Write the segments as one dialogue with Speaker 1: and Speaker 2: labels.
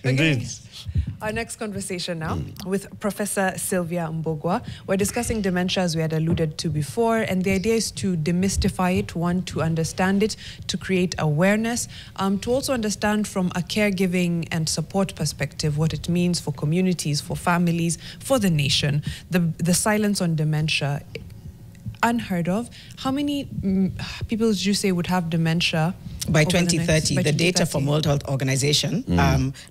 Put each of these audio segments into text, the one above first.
Speaker 1: Indeed.
Speaker 2: Our next conversation now with Professor Sylvia Mbugua. We're discussing dementia, as we had alluded to before, and the idea is to demystify it, one, to understand it, to create awareness, to also understand from a caregiving and support perspective what it means for communities, for families, for the nation. The silence on dementia, unheard of. How many people did you say would have dementia?
Speaker 3: By 2030, the data from World Health Organization,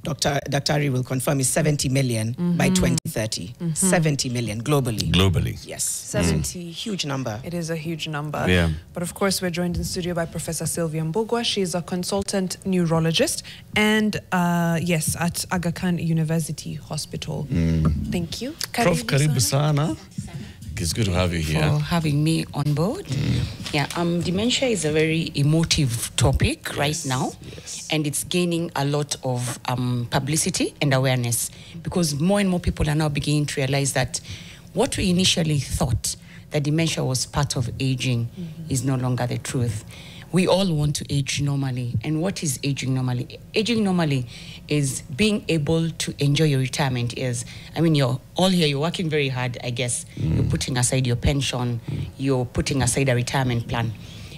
Speaker 3: Dr. Ari will confirm, is 70 million by 2030. 70 million globally.
Speaker 1: Globally.
Speaker 3: Yes. 70, huge number.
Speaker 2: It is a huge number.
Speaker 1: Yeah.
Speaker 2: But of course, we're joined in studio by Professor Sylvia Mbugua. She's a consultant neurologist and, yes, at Aga Khan University Hospital. Thank you.
Speaker 1: Prof, karibu sana. It's good to have you here.
Speaker 4: For having me on board. Yeah, dementia is a very emotive topic right now, and it's gaining a lot of publicity and awareness because more and more people are now beginning to realize that what we initially thought that dementia was part of aging is no longer the truth. We all want to age normally. And what is aging normally? Aging normally is being able to enjoy your retirement years. I mean, you're all here, you're working very hard, I guess. You're putting aside your pension, you're putting aside a retirement plan.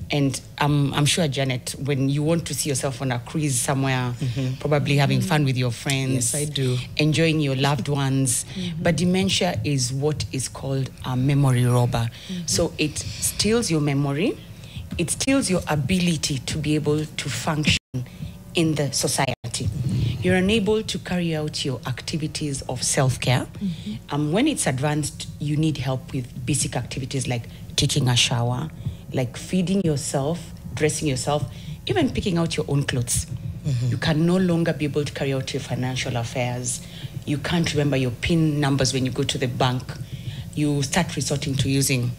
Speaker 4: And I'm sure, Janet, when you want to see yourself on a cruise somewhere, probably having fun with your friends.
Speaker 3: Yes, I do.
Speaker 4: Enjoying your loved ones. But dementia is what is called a memory robber. So it steals your memory. It steals your ability to be able to function in the society. You're unable to carry out your activities of self-care. When it's advanced, you need help with basic activities like taking a shower, like feeding yourself, dressing yourself, even picking out your own clothes. You can no longer be able to carry out your financial affairs. You can't remember your PIN numbers when you go to the bank. You start resorting to using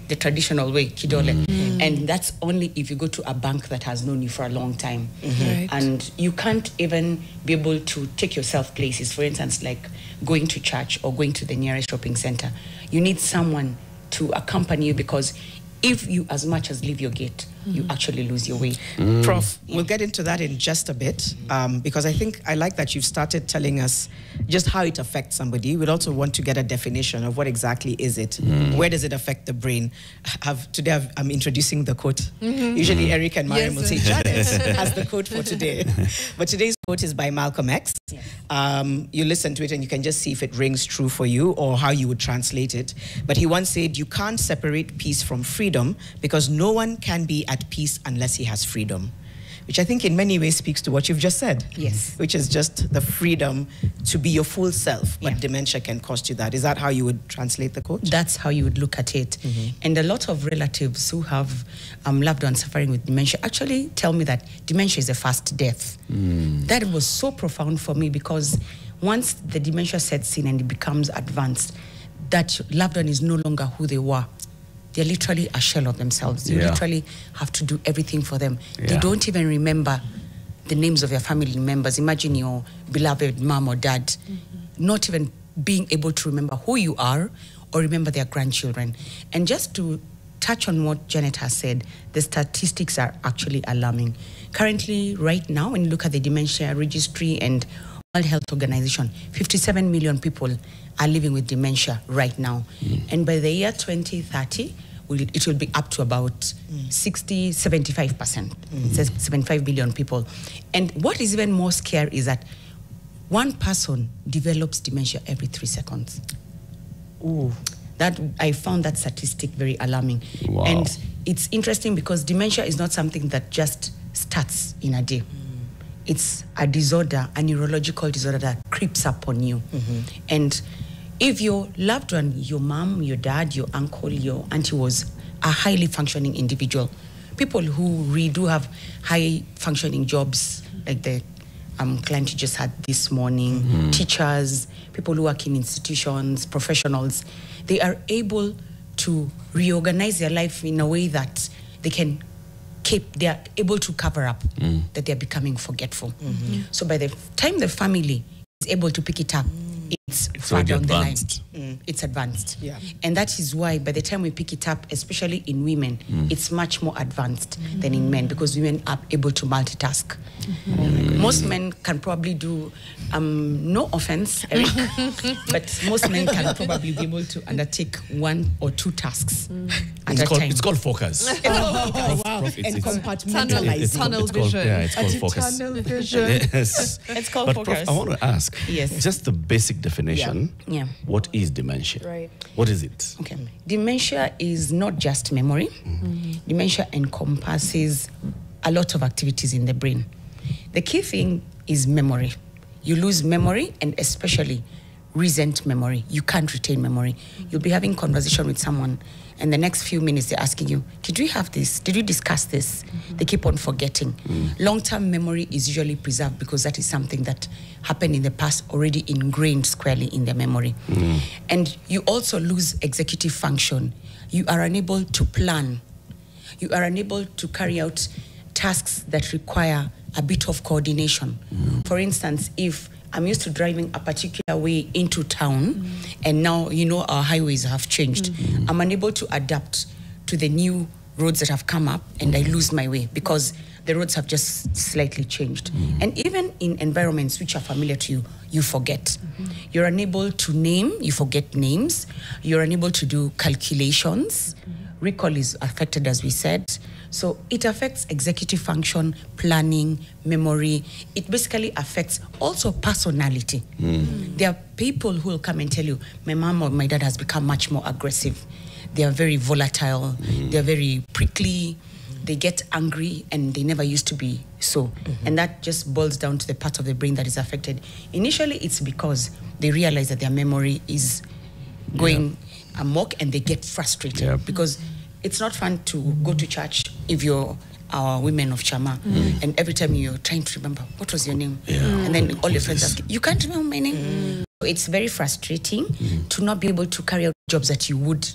Speaker 4: the traditional way, kidole. And that's only if you go to a bank that has known you for a long time.
Speaker 2: Right.
Speaker 4: And you can't even be able to take yourself places, for instance, like going to church or going to the nearest shopping center. You need someone to accompany you because if you as much as leave your gate, you actually lose your way.
Speaker 3: Prof, we'll get into that in just a bit because I like that you've started telling us just how it affects somebody. We'd also want to get a definition of what exactly is it. Where does it affect the brain? Today I'm introducing the quote. Usually Eric and Mariam will say, Janet has the quote for today. But today's quote is by Malcolm X. You listen to it and you can just see if it rings true for you or how you would translate it. But he once said, you can't separate peace from freedom because no one can be at peace unless he has freedom, which I think in many ways speaks to what you've just said.
Speaker 4: Yes.
Speaker 3: Which is just the freedom to be your full self, but dementia can cost you that. Is that how you would translate the quote?
Speaker 4: That's how you would look at it. And a lot of relatives who have loved ones suffering with dementia actually tell me that dementia is a fast death. That was so profound for me because once the dementia sets in and it becomes advanced, that loved one is no longer who they were. They're literally a shell of themselves. You literally have to do everything for them. They don't even remember the names of their family members. Imagine your beloved mom or dad not even being able to remember who you are or remember their grandchildren. And just to touch on what Janet has said, the statistics are actually alarming. Currently, right now, when you look at the Dementia Registry and World Health Organization, 57 million people are living with dementia right now. And by the year 2030, it will be up to about 75%. It says 75 billion people. And what is even more scary is that one person develops dementia every 3 seconds. I found that statistic very alarming.
Speaker 1: Wow.
Speaker 4: And it's interesting because dementia is not something that just starts in a day. It's a disorder, a neurological disorder that creeps up on you. And if your loved one, your mom, your dad, your uncle, your auntie was a highly functioning individual, people who really do have high functioning jobs, like the client you just had this morning, teachers, people who work in institutions, professionals, they are able to reorganize their life in a way that they are able to cover up that they're becoming forgetful. So by the time the family is able to pick it up, it's
Speaker 1: It's
Speaker 4: far
Speaker 1: already
Speaker 4: down
Speaker 1: advanced.
Speaker 4: the line. It's advanced.
Speaker 3: Yeah.
Speaker 4: And that is why by the time we pick it up, especially in women, it's much more advanced than in men, because women are able to multitask. Most men can probably do, no offense, Eric, but most men can probably be able to undertake 1 or 2 tasks at a time.
Speaker 1: It's called focus.
Speaker 3: Oh, wow.
Speaker 1: Prof,
Speaker 3: And
Speaker 1: it's
Speaker 3: compartmentalize.
Speaker 2: Tunnel
Speaker 1: it's called,
Speaker 2: vision.
Speaker 1: yeah, it's called focus.
Speaker 2: Tunnel vision.
Speaker 1: Yes.
Speaker 4: It's called
Speaker 1: But
Speaker 4: focus.
Speaker 1: Prof, I want to ask,
Speaker 4: Yes.
Speaker 1: just the basic definition.
Speaker 4: Yeah.
Speaker 1: What is dementia?
Speaker 2: Right.
Speaker 1: What is it?
Speaker 4: Okay. Dementia is not just memory. Dementia encompasses a lot of activities in the brain. The key thing is memory. You lose memory, and especially recent memory. You can't retain memory. You'll be having conversation with someone, and the next few minutes they're asking you, did we have this? Did we discuss this? They keep on forgetting. Long-term memory is usually preserved because that is something that happened in the past, already ingrained squarely in the memory. And you also lose executive function. You are unable to plan. You are unable to carry out tasks that require a bit of coordination. For instance, if I'm used to driving a particular way into town, and now, our highways have changed, I'm unable to adapt to the new roads that have come up, and I lose my way because the roads have just slightly changed. And even in environments which are familiar to you, you forget. You're unable to name, you forget names. You're unable to do calculations. Recall is affected, as we said. So it affects executive function, planning, memory. It basically affects also personality. There are people who will come and tell you, my mom or my dad has become much more aggressive. They are very volatile. They are very prickly. They get angry, and they never used to be so. And that just boils down to the part of the brain that is affected. Initially, it's because they realize that their memory is going amok, and they get frustrated because it's not fun to go to church if you're women of Chama, and every time you're trying to remember, what was your name? And then all your friends ask, you can't remember my name? So it's very frustrating to not be able to carry out jobs that you would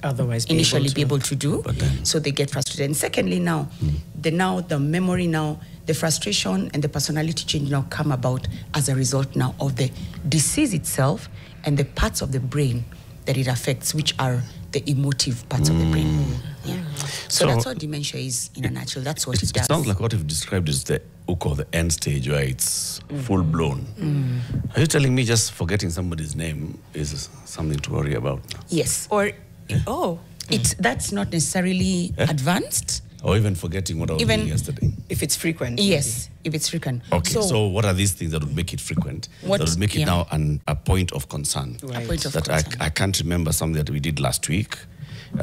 Speaker 3: Otherwise
Speaker 4: initially be able to do. So they get frustrated. And secondly, now, the memory now, the frustration and the personality change now come about as a result now of the disease itself and the parts of the brain that it affects, which are the emotive parts of the brain. So that's what dementia is in a nutshell. That's what it does.
Speaker 1: It sounds like what you've described is the end stage, where it's full blown. Are you telling me just forgetting somebody's name is something to worry about?
Speaker 4: Yes.
Speaker 2: Or,
Speaker 4: That's not necessarily advanced.
Speaker 1: Or even forgetting what I was doing yesterday?
Speaker 3: If it's frequent.
Speaker 4: Yes, if it's frequent.
Speaker 1: Okay, so what are these things that would make it frequent? That would make it now a point of concern?
Speaker 3: Right.
Speaker 4: A point of
Speaker 1: That
Speaker 4: concern.
Speaker 1: I can't remember something that we did last week,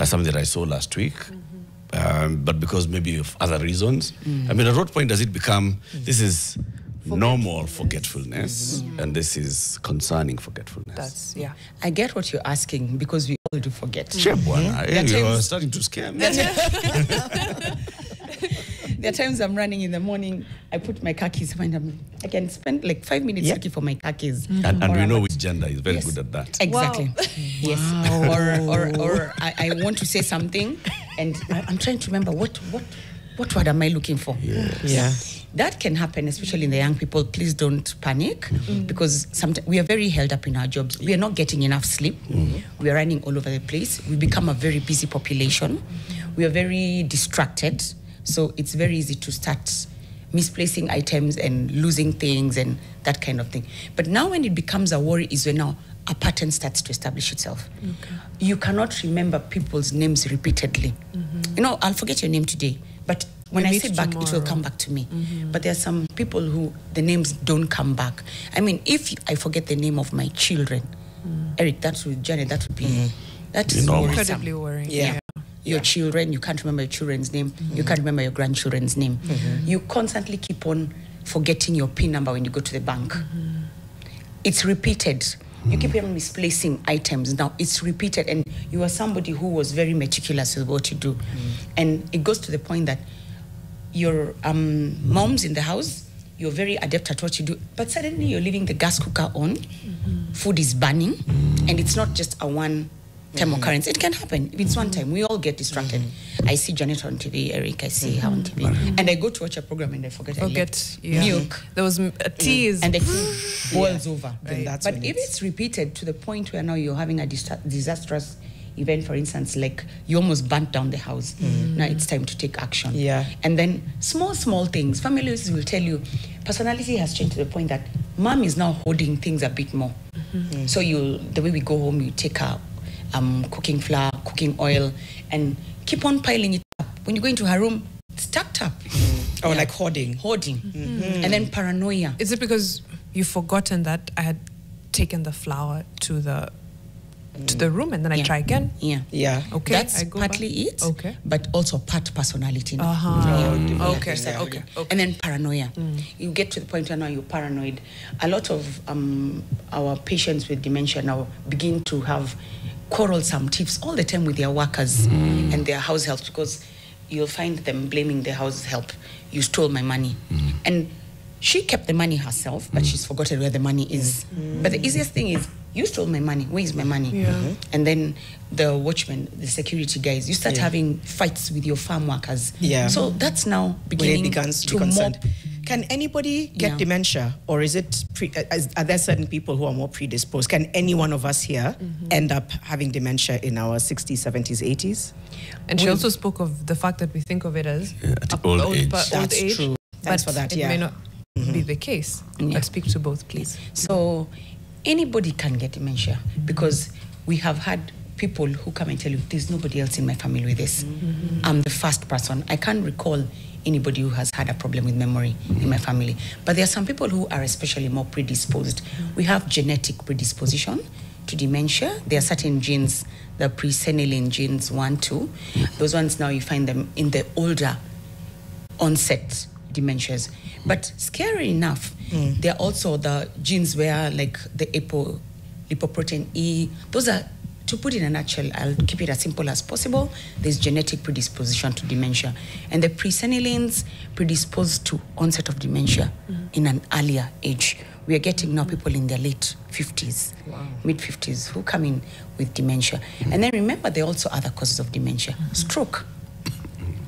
Speaker 1: something that I saw last week, but because maybe of other reasons. I mean, at what point does it become, this is normal forgetfulness, and this is concerning forgetfulness?
Speaker 4: I get what you're asking, because we all do forget.
Speaker 1: Sure, Bwana. You are starting to scare me.
Speaker 4: There are times I'm running in the morning, I put my car keys, and I can spend like 5 minutes looking for my car keys.
Speaker 1: And we know which gender is very good at that.
Speaker 4: Exactly. Yes. Or I want to say something, and I'm trying to remember what word am I looking for? That can happen, especially in the young people. Please don't panic, because sometimes we are very held up in our jobs. We are not getting enough sleep. We are running all over the place. We become a very busy population. We are very distracted. So it's very easy to start misplacing items and losing things and that kind of thing. But now when it becomes a worry is when now a pattern starts to establish itself. You cannot remember people's names repeatedly. I'll forget your name today, but when I say back, it will come back to me. But there are some people who the names don't come back. I mean, if I forget the name of my children, Eric, that's with Janet, that would be, that is
Speaker 2: incredibly worrying.
Speaker 4: Your children, you can't remember your children's name. You can't remember your grandchildren's name. You constantly keep on forgetting your PIN number when you go to the bank. It's repeated. You keep on misplacing items. Now it's repeated, and you are somebody who was very meticulous with what you do. And it goes to the point that your mom's in the house, you're very adept at what you do, but suddenly you're leaving the gas cooker on, food is burning, and it's not just a one time occurrence. It can happen. If it's one time, we all get distracted. I see Janet on TV, Eric, I see her on TV. And I go to watch a program and I forget milk.
Speaker 2: There was tea is...
Speaker 4: And the tea boils over.
Speaker 2: Right.
Speaker 4: But if it's repeated to the point where now you're having a disastrous event, for instance, like you almost burnt down the house, now it's time to take action.
Speaker 3: Yeah.
Speaker 4: And then small things. Families will tell you, personality has changed to the point that mom is now holding things a bit more. So the way we go home, you take her cooking flour, cooking oil, and keep on piling it up. When you go into her room, it's tucked up.
Speaker 3: Or like hoarding.
Speaker 4: And then paranoia.
Speaker 2: Is it because you've forgotten that I had taken the flour to the room and then I try again?
Speaker 4: Yeah.
Speaker 2: Okay.
Speaker 4: That's
Speaker 2: I go
Speaker 4: partly
Speaker 2: back.
Speaker 4: it,
Speaker 2: Okay.
Speaker 4: but also part personality.
Speaker 2: Okay.
Speaker 4: And then paranoia. You get to the point where now you're paranoid. A lot of our patients with dementia now begin to have quarrelsome tiffs all the time with their workers and their house help, because you'll find them blaming their house help. You stole my money. And she kept the money herself, but she's forgotten where the money is. But the easiest thing is, you stole my money. Where is my money? And then the watchmen, the security guys, you start having fights with your farm workers. So that's now beginning to mop.
Speaker 3: Can anybody get dementia, or is it are there certain people who are more predisposed? Can any one of us here end up having dementia in our 60s, 70s, 80s?
Speaker 2: And she also spoke of the fact that we think of it as
Speaker 1: old age.
Speaker 3: That's true. Thanks for that.
Speaker 2: It may not be the case. But speak to both, please.
Speaker 4: So anybody can get dementia, because we have had people who come and tell you, there's nobody else in my family with this. I'm the first person. I can't recall anybody who has had a problem with memory in my family. But there are some people who are especially more predisposed. We have genetic predisposition to dementia. There are certain genes, the presenilin genes 1, 2. Those ones now you find them in the older onset dementias. But scary enough, there are also the genes where, like the lipoprotein E, those are, to put it in a nutshell, I'll keep it as simple as possible, there's genetic predisposition to dementia. And the presenilins predispose to onset of dementia in an earlier age. We are getting now people in their late 50s, mid-50s, who come in with dementia. And then remember, there are also other causes of dementia. Stroke.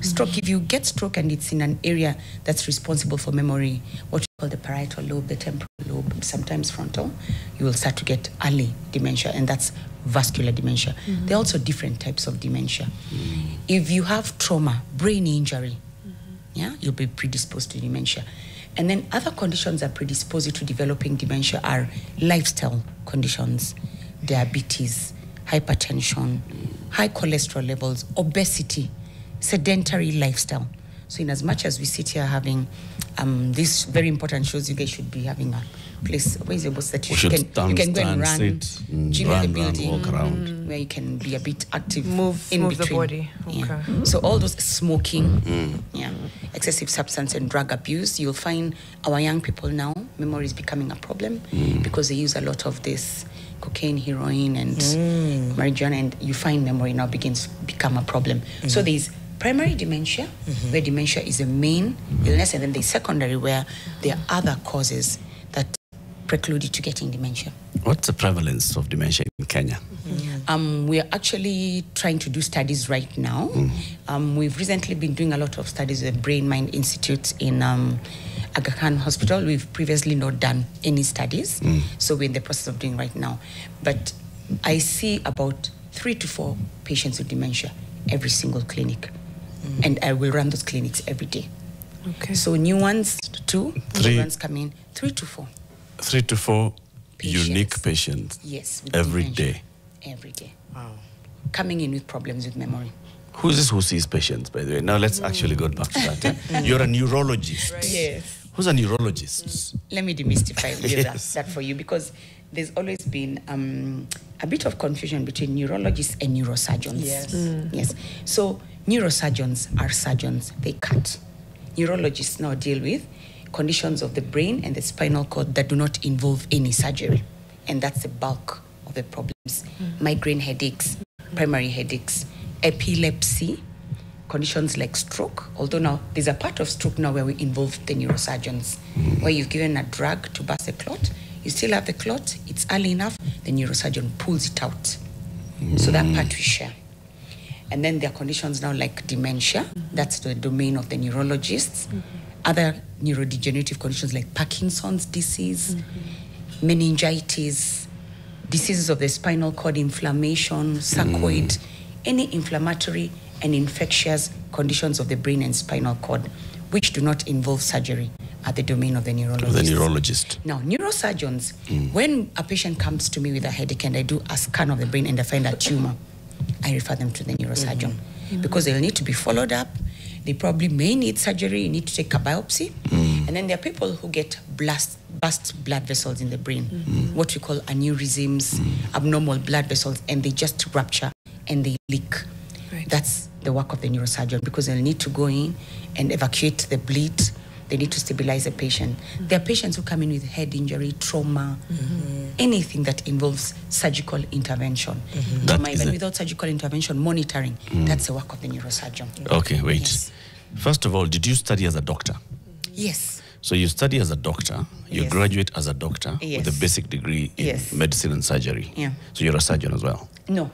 Speaker 4: Stroke, if you get stroke and it's in an area that's responsible for memory, what we call the parietal lobe, the temporal lobe, sometimes frontal, you will start to get early dementia, and that's vascular dementia. There are also different types of dementia. If you have trauma, brain injury, you'll be predisposed to dementia. And then other conditions that predispose you to developing dementia are lifestyle conditions, diabetes, hypertension, high cholesterol levels, obesity, sedentary lifestyle. So in as much as we sit here having these very important shows, you guys should be having a place, where's your boss, that you can go and run, gym in the building,
Speaker 1: walk around,
Speaker 4: where you can be a bit active,
Speaker 2: move
Speaker 4: in
Speaker 2: the body. Okay.
Speaker 4: So all those, smoking, excessive substance and drug abuse, you'll find our young people now, memory is becoming a problem because they use a lot of this cocaine, heroin, and marijuana, and you find memory now begins to become a problem. So there's primary dementia, where dementia is a main illness, and then there's secondary, where there are other causes that preclude you to getting dementia.
Speaker 1: What's the prevalence of dementia in Kenya?
Speaker 4: We are actually trying to do studies right now. We've recently been doing a lot of studies at Brain Mind Institute in Aga Khan Hospital. We've previously not done any studies, so we're in the process of doing right now. But I see about 3 to 4 patients with dementia every single clinic, and I will run those clinics every day.
Speaker 2: Okay.
Speaker 4: So new ones 2, new ones come in 3 to 4.
Speaker 1: 3 to 4
Speaker 4: Patients.
Speaker 1: Unique patients.
Speaker 4: Yes, with
Speaker 1: every
Speaker 4: dementia.
Speaker 1: day.
Speaker 4: Every day. Wow. Coming in with problems with memory.
Speaker 1: Who's this who sees patients, by the way? Now let's actually go back to that. You're a neurologist.
Speaker 2: Right.
Speaker 4: Yes.
Speaker 1: Who's a neurologist?
Speaker 4: Let me demystify that for you, because there's always been a bit of confusion between neurologists and neurosurgeons.
Speaker 3: Yes.
Speaker 4: Yes. So neurosurgeons are surgeons. They cut. Neurologists now deal with conditions of the brain and the spinal cord that do not involve any surgery. And that's the bulk of the problems. Migraine headaches, primary headaches, epilepsy, conditions like stroke, although now there's a part of stroke now where we involve the neurosurgeons, where you've given a drug to burst the clot, you still have the clot, it's early enough, the neurosurgeon pulls it out. So that part we share. And then there are conditions now like dementia. That's the domain of the neurologists. Other neurodegenerative conditions like Parkinson's disease, meningitis, diseases of the spinal cord, inflammation, sarcoid, any inflammatory and infectious conditions of the brain and spinal cord, which do not involve surgery, are the domain of the neurologist.
Speaker 1: The neurologist.
Speaker 4: Now, neurosurgeons, when a patient comes to me with a headache and I do a scan of the brain and I find a tumor, I refer them to the neurosurgeon because they'll need to be followed up. They probably may need surgery, you need to take a biopsy. And then there are people who get burst blood vessels in the brain, what we call aneurysms, abnormal blood vessels, and they just rupture and they leak.
Speaker 2: Right.
Speaker 4: That's the work of the neurosurgeon because they'll need to go in and evacuate the bleed. They need to stabilize the patient. There are patients who come in with head injury, trauma, anything that involves surgical intervention. Trauma, even without surgical intervention, monitoring, that's the work of the neurosurgeon.
Speaker 1: Okay, wait.
Speaker 4: Yes.
Speaker 1: First of all, did you study as a doctor?
Speaker 4: Yes.
Speaker 1: So you study as a doctor, you
Speaker 4: Yes.
Speaker 1: graduate as a doctor
Speaker 4: Yes.
Speaker 1: with a basic degree in
Speaker 4: Yes.
Speaker 1: medicine and surgery.
Speaker 4: Yeah.
Speaker 1: So you're a surgeon as well.
Speaker 4: No.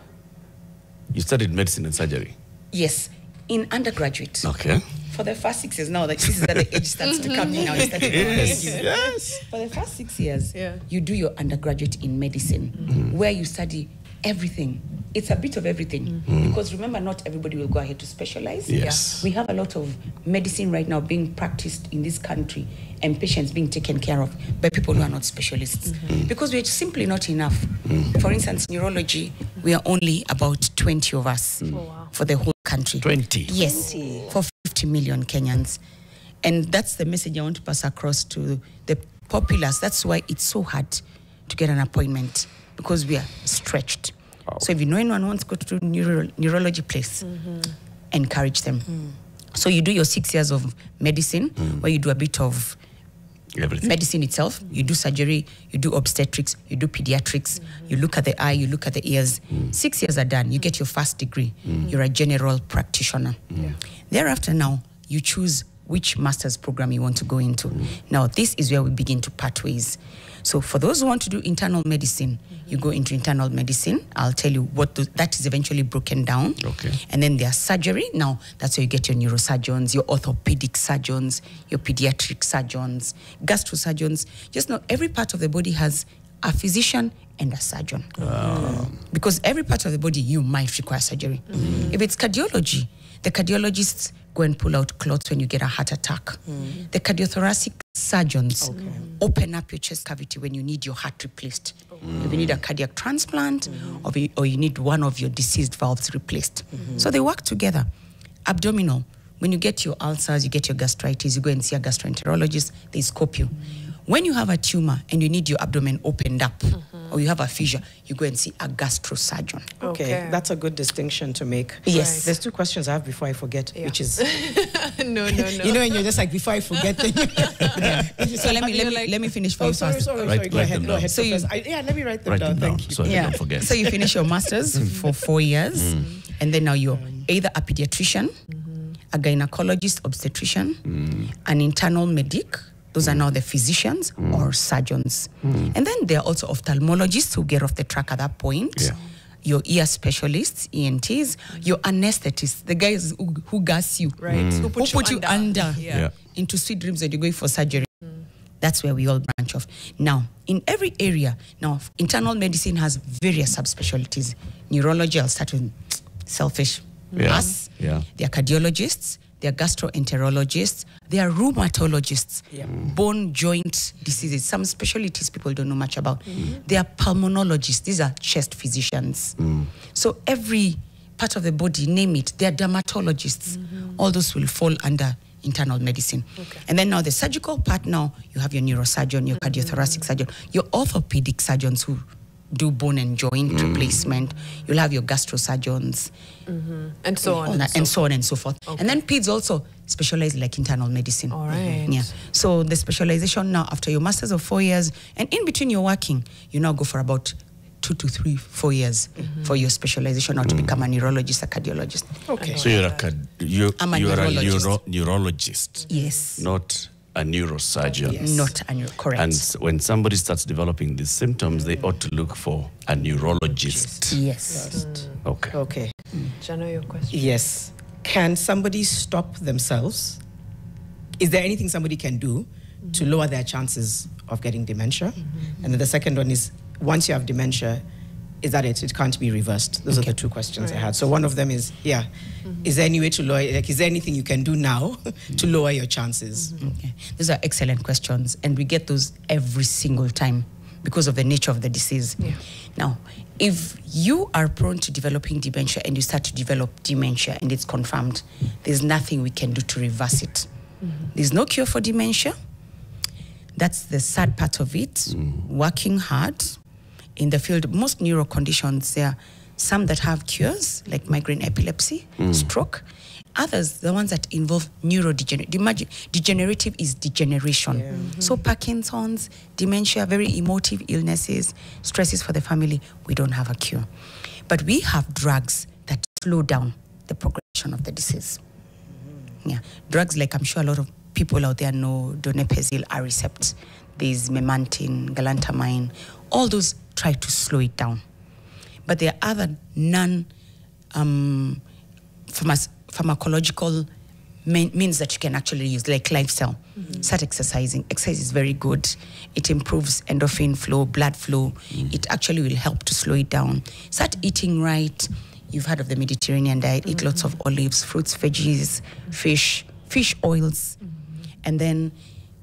Speaker 1: You studied medicine and surgery.
Speaker 4: Yes. In undergraduate.
Speaker 1: Okay.
Speaker 4: For the first 6 years, now that this is that the age starts to come in now. You start to
Speaker 1: Yes.
Speaker 4: For the first 6 years,
Speaker 2: Yeah.
Speaker 4: you do your undergraduate in medicine, where you study everything. It's a bit of everything. Because remember, not everybody will go ahead to specialize.
Speaker 1: Yes.
Speaker 4: We have a lot of medicine right now being practiced in this country and patients being taken care of by people who are not specialists. Because we're simply not enough. For instance, neurology, we are only about 20 of us for the whole country.
Speaker 1: 20.
Speaker 4: Yes, for 50 million Kenyans. And that's the message I want to pass across to the populace. That's why it's so hard to get an appointment, because we are stretched. So if you know anyone who wants to go to neurology place, encourage them. So you do your 6 years of medicine, where you do a bit of
Speaker 1: Everything.
Speaker 4: medicine itself, you do surgery, you do obstetrics, you do pediatrics, you look at the eye, you look at the ears. 6 years are done, you get your first degree. You're a general practitioner. Thereafter now, you choose which master's program you want to go into. Now, this is where we begin to part ways. So for those who want to do internal medicine, you go into internal medicine. I'll tell you what that is eventually broken down.
Speaker 1: Okay.
Speaker 4: And then there's surgery. Now, that's where you get your neurosurgeons, your orthopedic surgeons, your pediatric surgeons, gastrosurgeons. Just know every part of the body has a physician and a surgeon. Because every part of the body, you might require surgery. If it's cardiology, the cardiologists go and pull out clots when you get a heart attack. The cardiothoracic surgeons open up your chest cavity when you need your heart replaced. If you need a cardiac transplant, or you need one of your deceased valves replaced. So they work together. Abdominal, when you get your ulcers, you get your gastritis, you go and see a gastroenterologist, they scope you. When you have a tumor and you need your abdomen opened up, or you have a fissure, you go and see a gastrosurgeon.
Speaker 3: Okay, that's a good distinction to make.
Speaker 4: Yes.
Speaker 3: There's 2 questions I have before I forget, which is...
Speaker 2: No.
Speaker 3: You know, and you're just like, before I forget.
Speaker 4: So let me finish for you
Speaker 3: sorry,
Speaker 4: first.
Speaker 3: sorry.
Speaker 1: Write
Speaker 3: Go ahead,
Speaker 1: them down.
Speaker 3: So let me write them
Speaker 1: Write
Speaker 3: down.
Speaker 1: them down
Speaker 3: Thank you.
Speaker 1: so I don't forget.
Speaker 4: So you finish your master's for 4 years, and then now you're either a pediatrician, a gynecologist, obstetrician, an internal medic. Those are now the physicians or surgeons. And then there are also ophthalmologists who get off the track at that point.
Speaker 1: Yeah.
Speaker 4: Your ear specialists, ENTs, your anesthetists, the guys who gas you,
Speaker 2: Right. Who
Speaker 4: put you under
Speaker 2: Yeah.
Speaker 4: into sweet dreams that you're going for surgery. That's where we all branch off. Now, in every area, now internal medicine has various subspecialties. Neurology, I'll start with selfish.
Speaker 1: Yeah.
Speaker 4: Us,
Speaker 1: Yeah.
Speaker 4: they are cardiologists, they are gastroenterologists, they are rheumatologists, bone joint diseases, some specialties people don't know much about. They are pulmonologists, these are chest physicians. So every part of the body, name it, they are dermatologists. All those will fall under internal medicine. And then now the surgical part, now you have your neurosurgeon, your cardiothoracic surgeon, your orthopedic surgeons who do bone and joint replacement. You'll have your gastrosurgeons,
Speaker 2: And so on.
Speaker 4: and so on and so forth. And then peds also specialize like internal medicine.
Speaker 2: All right.
Speaker 4: Yeah. So the specialization now, after your masters of 4 years, and in between you're working, you now go for about 2 to 3, 4 years for your specialization or to become a neurologist, a cardiologist.
Speaker 3: Okay.
Speaker 1: So you're a
Speaker 4: I'm a
Speaker 1: you're
Speaker 4: neurologist.
Speaker 1: neurologist.
Speaker 4: Yes.
Speaker 1: Not a neurosurgeon.
Speaker 3: Yes.
Speaker 4: Not correct.
Speaker 1: And when somebody starts developing these symptoms, they ought to look for a neurologist.
Speaker 4: Yes.
Speaker 1: Okay.
Speaker 3: Okay.
Speaker 2: Jana, your question.
Speaker 3: Yes. Can somebody stop themselves? Is there anything somebody can do to lower their chances of getting dementia? And then the second one is, once you have dementia, is that it? It can't be reversed. Those are the two questions I had. So one of them is, is there any way to lower, like, is there anything you can do now to lower your chances?
Speaker 4: Okay. Those are excellent questions, and we get those every single time because of the nature of the disease.
Speaker 2: Yeah.
Speaker 4: Now, if you are prone to developing dementia and you start to develop dementia and it's confirmed, there's nothing we can do to reverse it. There's no cure for dementia. That's the sad part of it. Working hard in the field. Most neuro conditions, there are some that have cures, like migraine, epilepsy, stroke. Others, the ones that involve neurodegenerative. Degenerative is degeneration. So Parkinson's, dementia, very emotive illnesses, stresses for the family, we don't have a cure. But we have drugs that slow down the progression of the disease. Yeah, drugs like, I'm sure a lot of people out there know, donepezil, Aricept, there's memantine, galantamine, all those try to slow it down. But there are other pharmacological means that you can actually use, like lifestyle. Start exercising. Exercise is very good. It improves endorphin flow, blood flow. It actually will help to slow it down. Start eating right. You've heard of the Mediterranean diet. Eat lots of olives, fruits, veggies, fish oils. And then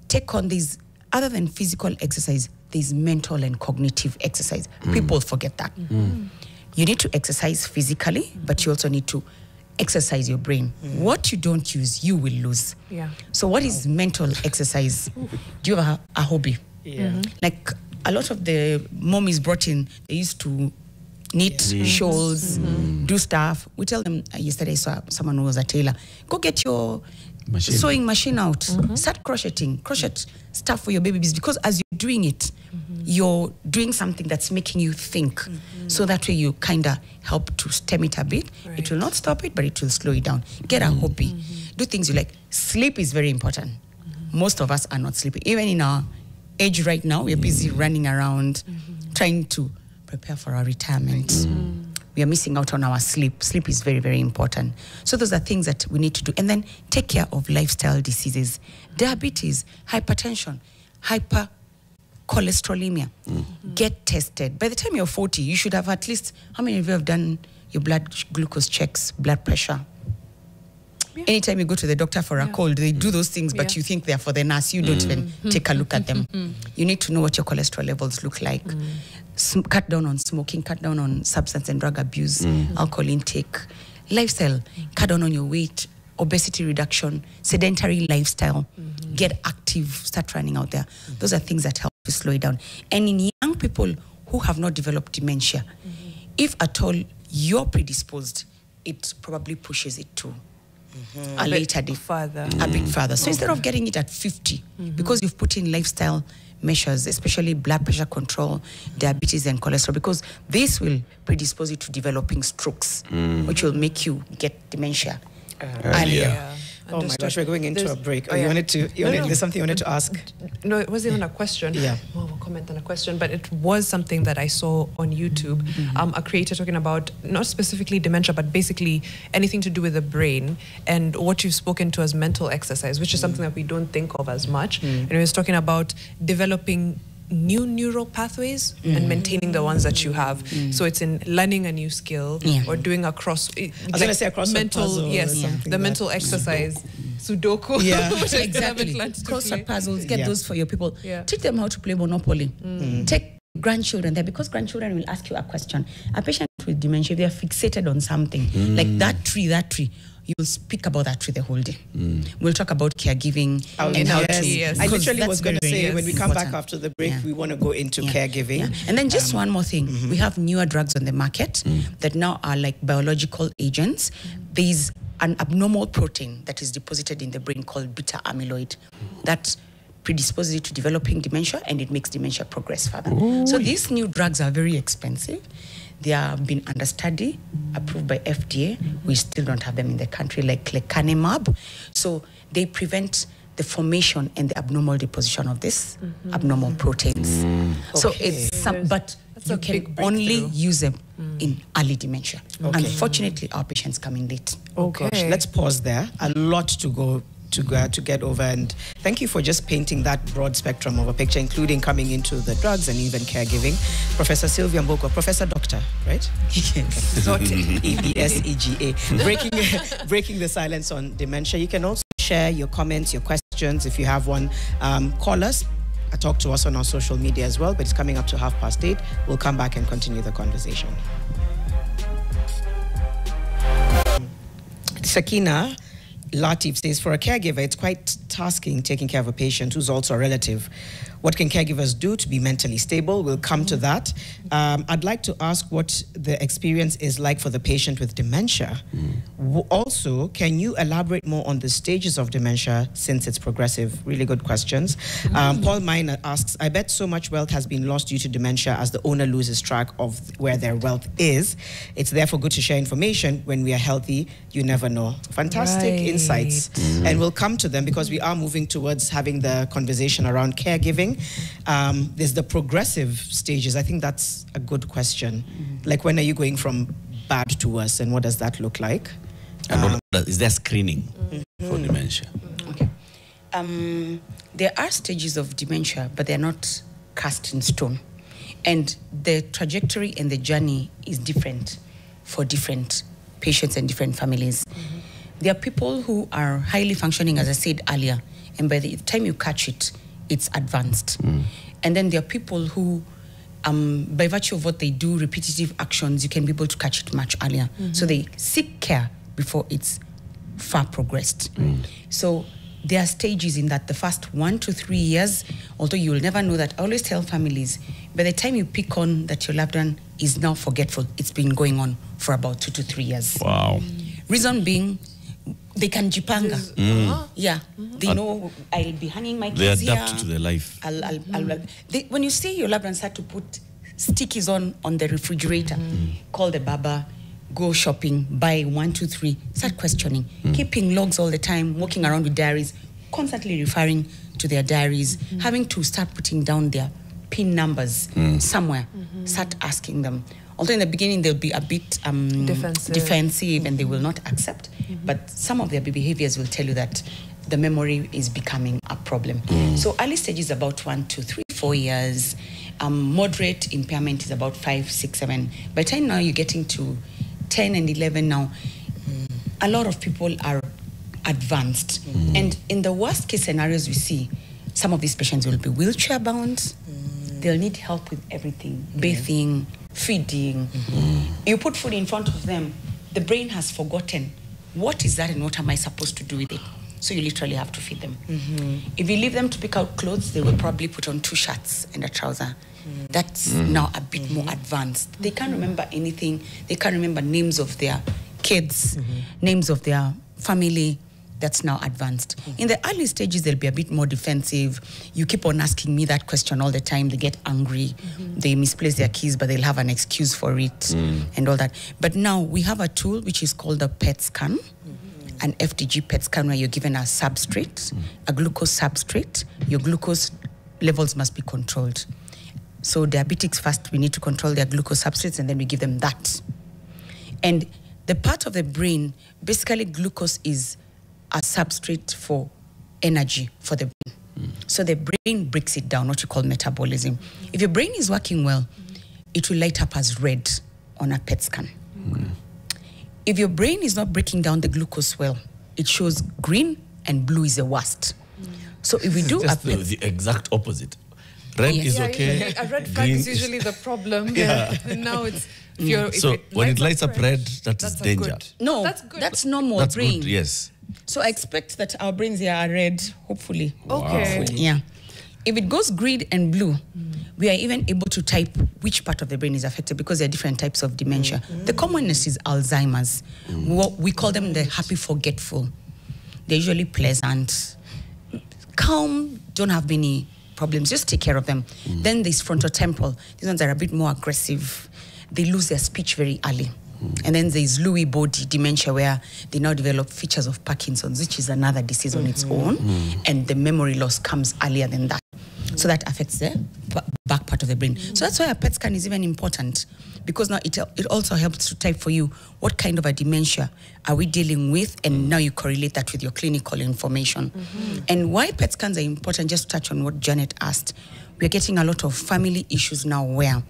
Speaker 4: take on these, other than physical exercise, there's mental and cognitive exercise. People forget that. You need to exercise physically, but you also need to exercise your brain. What you don't use, you will lose.
Speaker 2: Yeah.
Speaker 4: So what is mental exercise? Do you have a hobby? Like a lot of the mommies brought in, they used to knit shawls, do stuff. We tell them, yesterday I saw someone who was a tailor, go get your sewing machine out. Start crocheting. Crochet stuff for your babies, because as you're doing it, you're doing something that's making you think. So that way you kind of help to stem it a bit.
Speaker 2: Right.
Speaker 4: It will not stop it, but it will slow it down. Get a hobby. Do things you like. Sleep is very important. Most of us are not sleeping. Even in our age right now, we're busy running around trying to prepare for our retirement. We are missing out on our sleep. Sleep is very, very important. So those are things that we need to do. And then take care of lifestyle diseases. Diabetes, hypertension, hypercholesterolemia. Get tested. By the time you're 40, you should have at least, how many of you have done your blood glucose checks, blood pressure? Anytime you go to the doctor for a cold, they do those things, but you think they're for the nurse. You don't even take a look at them. You need to know what your cholesterol levels look like. Cut down on smoking, cut down on substance and drug abuse, alcohol intake, lifestyle, cut down on your weight, obesity reduction, sedentary lifestyle, get active, start running out there. Those are things that help to slow it down. And in young people who have not developed dementia, if at all you're predisposed, it probably pushes it to a later date, a bit further. So instead of getting it at 50, because you've put in lifestyle measures, especially blood pressure control, diabetes and cholesterol, because this will predispose you to developing strokes, which will make you get dementia earlier.
Speaker 3: Oh my gosh, we're going into a break.
Speaker 2: Oh, yeah.
Speaker 3: There's something you wanted to ask?
Speaker 2: No, it wasn't even a question. Well, we'll comment on a question, but it was something that I saw on YouTube. A creator talking about not specifically dementia, but basically anything to do with the brain and what you've spoken to as mental exercise, which is something that we don't think of as much. And he was talking about developing new neural pathways and maintaining the ones that you have. So it's in learning a new skill or doing a crossword puzzle. Yes, the mental exercise. Sudoku.
Speaker 4: Yeah, exactly. Crossword puzzles, get those for your people. Teach them how to play Monopoly. Take grandchildren there, because grandchildren will ask you a question. A patient with dementia, they are fixated on something, like that tree. You'll speak about that tree the whole day. We'll talk about caregiving and how to...
Speaker 3: Yes. I literally was going to say, when we come back after the break, we want to go into caregiving.
Speaker 4: And then just one more thing. We have newer drugs on the market that now are like biological agents. There's an abnormal protein that is deposited in the brain called beta amyloid that predisposes you to developing dementia, and it makes dementia progress further. So these new drugs are very expensive. They have been under study, approved by FDA. We still don't have them in the country, like lecanemab. So they prevent the formation and the abnormal deposition of this abnormal proteins. So it's but you can only use them in early dementia. Unfortunately, our patients come in late.
Speaker 3: Gosh, let's pause there. A lot to go to get over, and thank you for just painting that broad spectrum of a picture, including coming into the drugs and even caregiving. Professor Sylvia Mbugua, Professor Doctor, right?
Speaker 4: Yes.
Speaker 3: Not EBSEGA. Breaking the silence on dementia. You can also share your comments, your questions. If you have one, call us. Talk to us on our social media as well, but it's coming up to 8:30. We'll come back and continue the conversation. Sakina Latif says, for a caregiver, it's quite tasking taking care of a patient who's also a relative. What can caregivers do to be mentally stable? We'll come to that. I'd like to ask what the experience is like for the patient with dementia. Also, can you elaborate more on the stages of dementia since it's progressive? Really good questions. Paul Miner asks, I bet so much wealth has been lost due to dementia as the owner loses track of where their wealth is. It's therefore good to share information. When we are healthy, you never know. Fantastic insights. And we'll come to them because we are moving towards having the conversation around caregiving. There's the progressive stages. I think that's a good question. Like, when are you going from bad to worse, and what does that look like?
Speaker 1: And is there screening for dementia?
Speaker 4: Okay. There are stages of dementia, but they're not cast in stone. And the trajectory and the journey is different for different patients and different families. There are people who are highly functioning, as I said earlier, and by the time you catch it, it's advanced. And then there are people who, by virtue of what they do, repetitive actions, you can be able to catch it much earlier. So they seek care before it's far progressed. So there are stages in that the first 1 to 3 years, although you will never know that. I always tell families, by the time you pick on that your loved one is now forgetful, it's been going on for about 2 to 3 years.
Speaker 1: Wow.
Speaker 4: Reason being, they can jipanga. Yeah, they know I'll be hanging my kids here.
Speaker 1: They adapt to their life.
Speaker 4: When you see your loved ones start to put stickies on the refrigerator, call the baba, go shopping, buy 1, 2, 3, start questioning, keeping logs all the time, walking around with diaries, constantly referring to their diaries, having to start putting down their PIN numbers somewhere, start asking them. Although in the beginning they'll be a bit defensive and they will not accept, but some of their behaviors will tell you that the memory is becoming a problem. So early stage is about 1, 2, 3, 4 years. Moderate impairment is about 5, 6, 7. By the time now you're getting to 10 and 11 now, a lot of people are advanced. And in the worst case scenarios we see, some of these patients will be wheelchair bound. They'll need help with everything, bathing, feeding. You put food in front of them, the brain has forgotten, what is that and what am I supposed to do with it? So you literally have to feed them. If you leave them to pick out clothes, they will probably put on 2 shirts and a trouser. That's now a bit more advanced. They can't remember anything. They can't remember names of their kids, names of their family. That's now advanced. In the early stages, they'll be a bit more defensive. You keep on asking me that question all the time. They get angry. They misplace their keys, but they'll have an excuse for it and all that. But now we have a tool which is called a PET scan, an FDG PET scan, where you're given a substrate, a glucose substrate. Your glucose levels must be controlled. So diabetics first, we need to control their glucose substrates, and then we give them that. And the part of the brain, basically glucose is a substrate for energy for the brain. So the brain breaks it down, what you call metabolism. If your brain is working well, it will light up as red on a PET scan. If your brain is not breaking down the glucose well, it shows green, and blue is the worst. So if we do
Speaker 1: the exact opposite. Red is okay.
Speaker 2: A red flag is usually the problem. And now it's
Speaker 1: when it lights up red, that's danger.
Speaker 4: No,
Speaker 2: that's good.
Speaker 4: That's normal
Speaker 1: That's
Speaker 4: brain.
Speaker 1: good, yes.
Speaker 4: So I expect that our brains here are red, hopefully.
Speaker 2: Okay.
Speaker 1: Wow.
Speaker 4: Yeah. If it goes green and blue, we are even able to type which part of the brain is affected, because there are different types of dementia. The commonest is Alzheimer's. We call them the happy forgetful. They're usually pleasant, calm, don't have many problems, just take care of them. Then there's frontotemporal. These ones are a bit more aggressive. They lose their speech very early. And then there's Lewy body dementia, where they now develop features of Parkinson's, which is another disease on its own. And the memory loss comes earlier than that. So that affects the back part of the brain. So that's why a PET scan is even important, because now it also helps to type for you what kind of a dementia are we dealing with, and now you correlate that with your clinical information. And why PET scans are important, just to touch on what Janet asked, we're getting a lot of family issues now where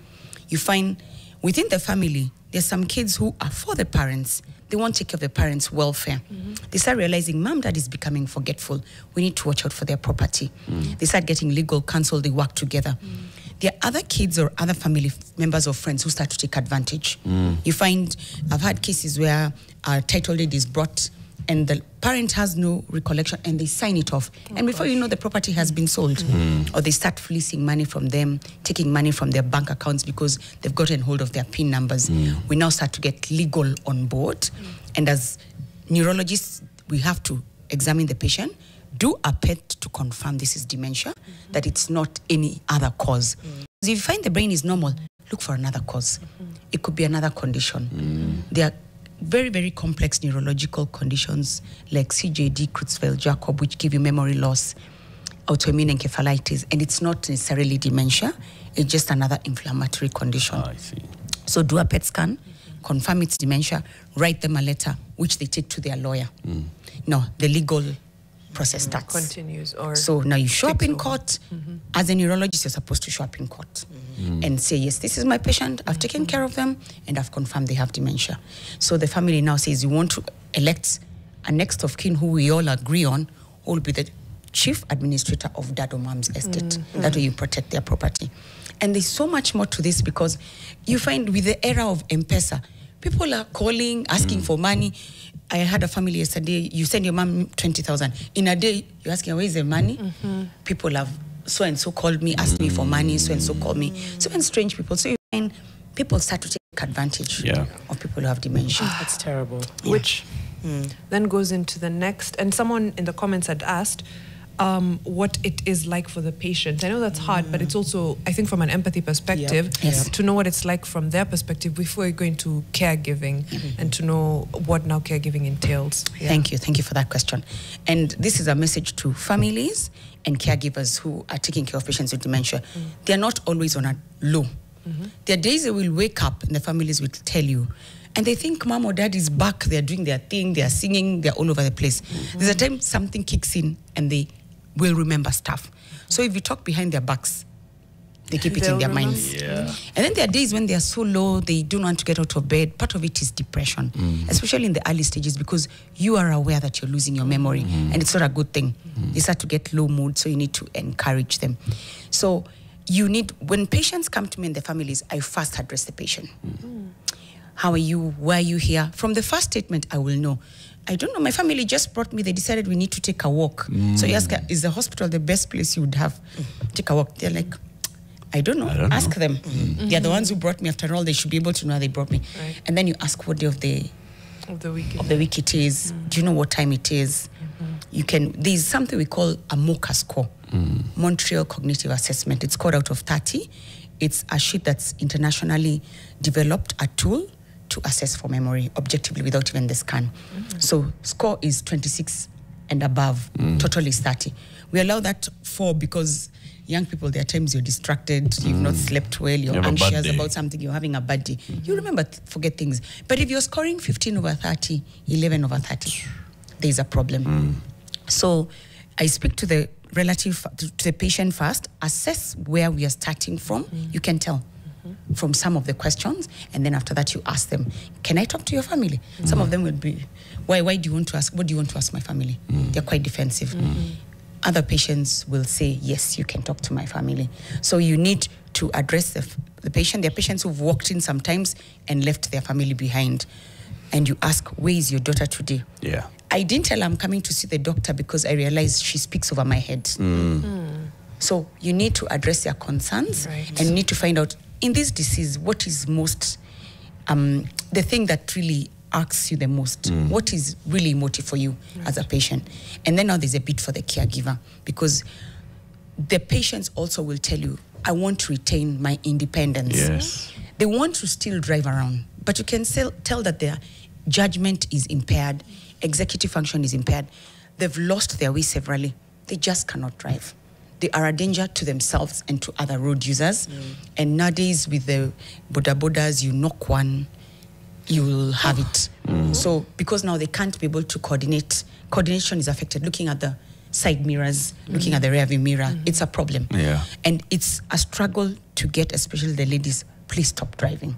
Speaker 4: you find within the family, there's some kids who are for the parents. They won't take care of the parents' welfare. They start realizing mom, dad is becoming forgetful. We need to watch out for their property. They start getting legal counsel. They work together. There are other kids or other family members or friends who start to take advantage. You find, I've had cases where a title deed is brought and the parent has no recollection and they sign it off. And before you know, the property has been sold. Or they start fleecing money from them, taking money from their bank accounts because they've gotten hold of their PIN numbers. We now start to get legal on board. And as neurologists, we have to examine the patient, do a PET to confirm this is dementia, that it's not any other cause. If you find the brain is normal, look for another cause. It could be another condition. There are very, very complex neurological conditions like CJD, Creutzfeldt-Jakob, which give you memory loss, autoimmune encephalitis, and it's not necessarily dementia, it's just another inflammatory condition.
Speaker 1: I see.
Speaker 4: So do a PET scan, confirm it's dementia, write them a letter, which they take to their lawyer. Now, the legal process starts.
Speaker 2: Continues. Or
Speaker 4: so now you show up in court. As a neurologist, you're supposed to show up in court and say, yes, this is my patient, I've taken care of them, and I've confirmed they have dementia. So the family now says, you want to elect a next of kin who we all agree on, who will be the chief administrator of dad or mom's estate. That way you protect their property. And there's so much more to this, because you find with the era of M-Pesa, people are calling, asking for money. I had a family yesterday, you send your mom 20,000. In a day, you're asking, where is the money? People have, so-and-so called me, asked me for money, so-and-so called me. So many strange people. So you find people start to take advantage of people who have dementia.
Speaker 3: That's terrible.
Speaker 2: Which then goes into the next. And someone in the comments had asked, what it is like for the patient. I know that's hard, but it's also, I think, from an empathy perspective, to know what it's like from their perspective before you go into caregiving and to know what now caregiving entails.
Speaker 4: Thank you for that question. And this is a message to families and caregivers who are taking care of patients with dementia. They're not always on a low. There are days they will wake up and the families will tell you, and they think mom or dad is back, they're doing their thing, they're singing, they're all over the place. There's a time something kicks in and they will remember stuff. So if you talk behind their backs, they keep it in their minds. And then there are days when they are so low, they don't want to get out of bed. Part of it is depression, especially in the early stages, because you are aware that you're losing your memory and it's not a good thing. They start to get low mood, so you need to encourage them. So you need, when patients come to me and the families, I first address the patient. How are you? Why are you here? From the first statement, I will know. I don't know, my family just brought me, they decided we need to take a walk. So you ask, is the hospital the best place you would have? Take a walk. They're like, I don't know. Ask them. They're the ones who brought me. After all, they should be able to know how they brought me. And then you ask what day of the week it is. Do you know what time it is? You can, there's something we call a MOCA score, Montreal Cognitive Assessment. It's scored out of 30. It's a sheet that's internationally developed, a tool to assess for memory objectively without even the scan. So score is 26 and above, total is 30. We allow that for because young people, there are times you're distracted, you've not slept well, you're anxious about something, you're having a bad day. You remember, forget things. But if you're scoring 15 over 30, 11 over 30, there's a problem. So I speak to the relative, to the patient first, assess where we are starting from. You can tell from some of the questions, and then after that you ask them, can I talk to your family? Some of them will be, why do you want to ask, what do you want to ask my family? They're quite defensive. Other patients will say, yes, you can talk to my family. So you need to address the patient. There are patients who've walked in sometimes and left their family behind. And you ask, where is your daughter today? I didn't tell her I'm coming to see the doctor because I realized she speaks over my head. So you need to address their concerns and you need to find out, in this disease, what is most, the thing that really asks you the most, what is really emotive for you as a patient? And then now there's a bit for the caregiver, because the patients also will tell you, I want to retain my independence. They want to still drive around, but you can tell that their judgment is impaired, executive function is impaired. They've lost their way severally. They just cannot drive. They are a danger to themselves and to other road users. And nowadays with the bodas, you knock one, you will have it. So because now they can't be able to coordinate, coordination is affected. Looking at the side mirrors, looking at the rear view mirror, it's a problem.
Speaker 1: Yeah.
Speaker 4: And it's a struggle to get, especially the ladies, please stop driving.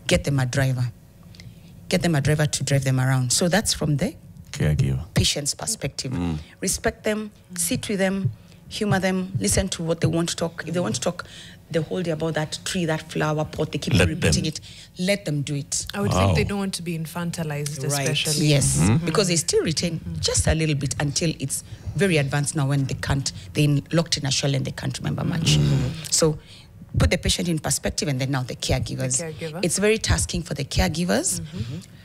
Speaker 4: Get them a driver. Get them a driver to drive them around. So that's from the
Speaker 1: caregiver,
Speaker 4: patient's perspective. Respect them, sit with them, humor them, listen to what they want to talk. If they want to talk the whole day about that tree, that flower pot, they keep repeating it, let them do it.
Speaker 2: I would think they don't want to be infantilized, especially.
Speaker 4: Yes, because they still retain just a little bit until it's very advanced now when they're locked in a shell and they can't remember much. So put the patient in perspective, and then now the caregivers. It's very tasking for the caregivers.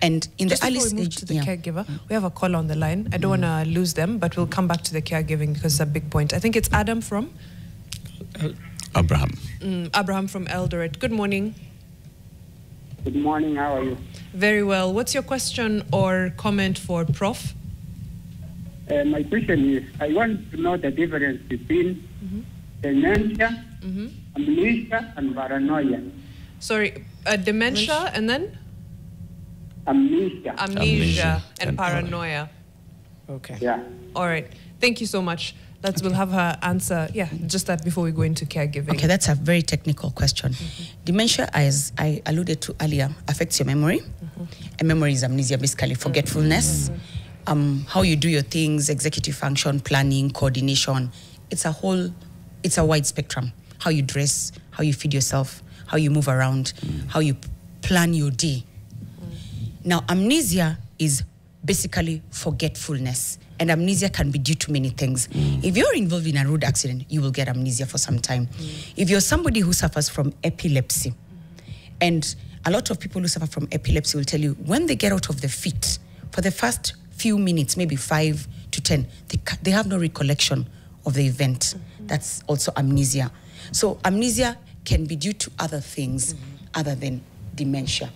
Speaker 4: And in
Speaker 2: just
Speaker 4: the early
Speaker 2: stage, we move to the caregiver, we have a call on the line. I don't want to lose them, but we'll come back to the caregiving because it's a big point. I think it's Adam from?
Speaker 1: Abraham.
Speaker 2: Abraham from Eldoret. Good morning.
Speaker 5: Good morning, how are you?
Speaker 2: Very well. What's your question or comment for Prof?
Speaker 5: My question is, I want to know the difference between dementia, amnesia, and paranoia.
Speaker 2: Sorry, dementia and then?
Speaker 5: Amnesia
Speaker 2: and paranoia.
Speaker 3: Okay.
Speaker 5: Yeah.
Speaker 2: All right. Thank you so much. We'll have her answer. Yeah, just that before we go into caregiving.
Speaker 4: Okay, that's a very technical question. Dementia, as I alluded to earlier, affects your memory. And memory is amnesia, basically forgetfulness. How you do your things, executive function, planning, coordination. It's a wide spectrum. How you dress, how you feed yourself, how you move around, how you plan your day. Now, amnesia is basically forgetfulness. And amnesia can be due to many things. If you're involved in a road accident, you will get amnesia for some time. If you're somebody who suffers from epilepsy, and a lot of people who suffer from epilepsy will tell you, when they get out of the fit, for the first few minutes, maybe 5 to 10, they have no recollection of the event. That's also amnesia. So amnesia can be due to other things other than dementia.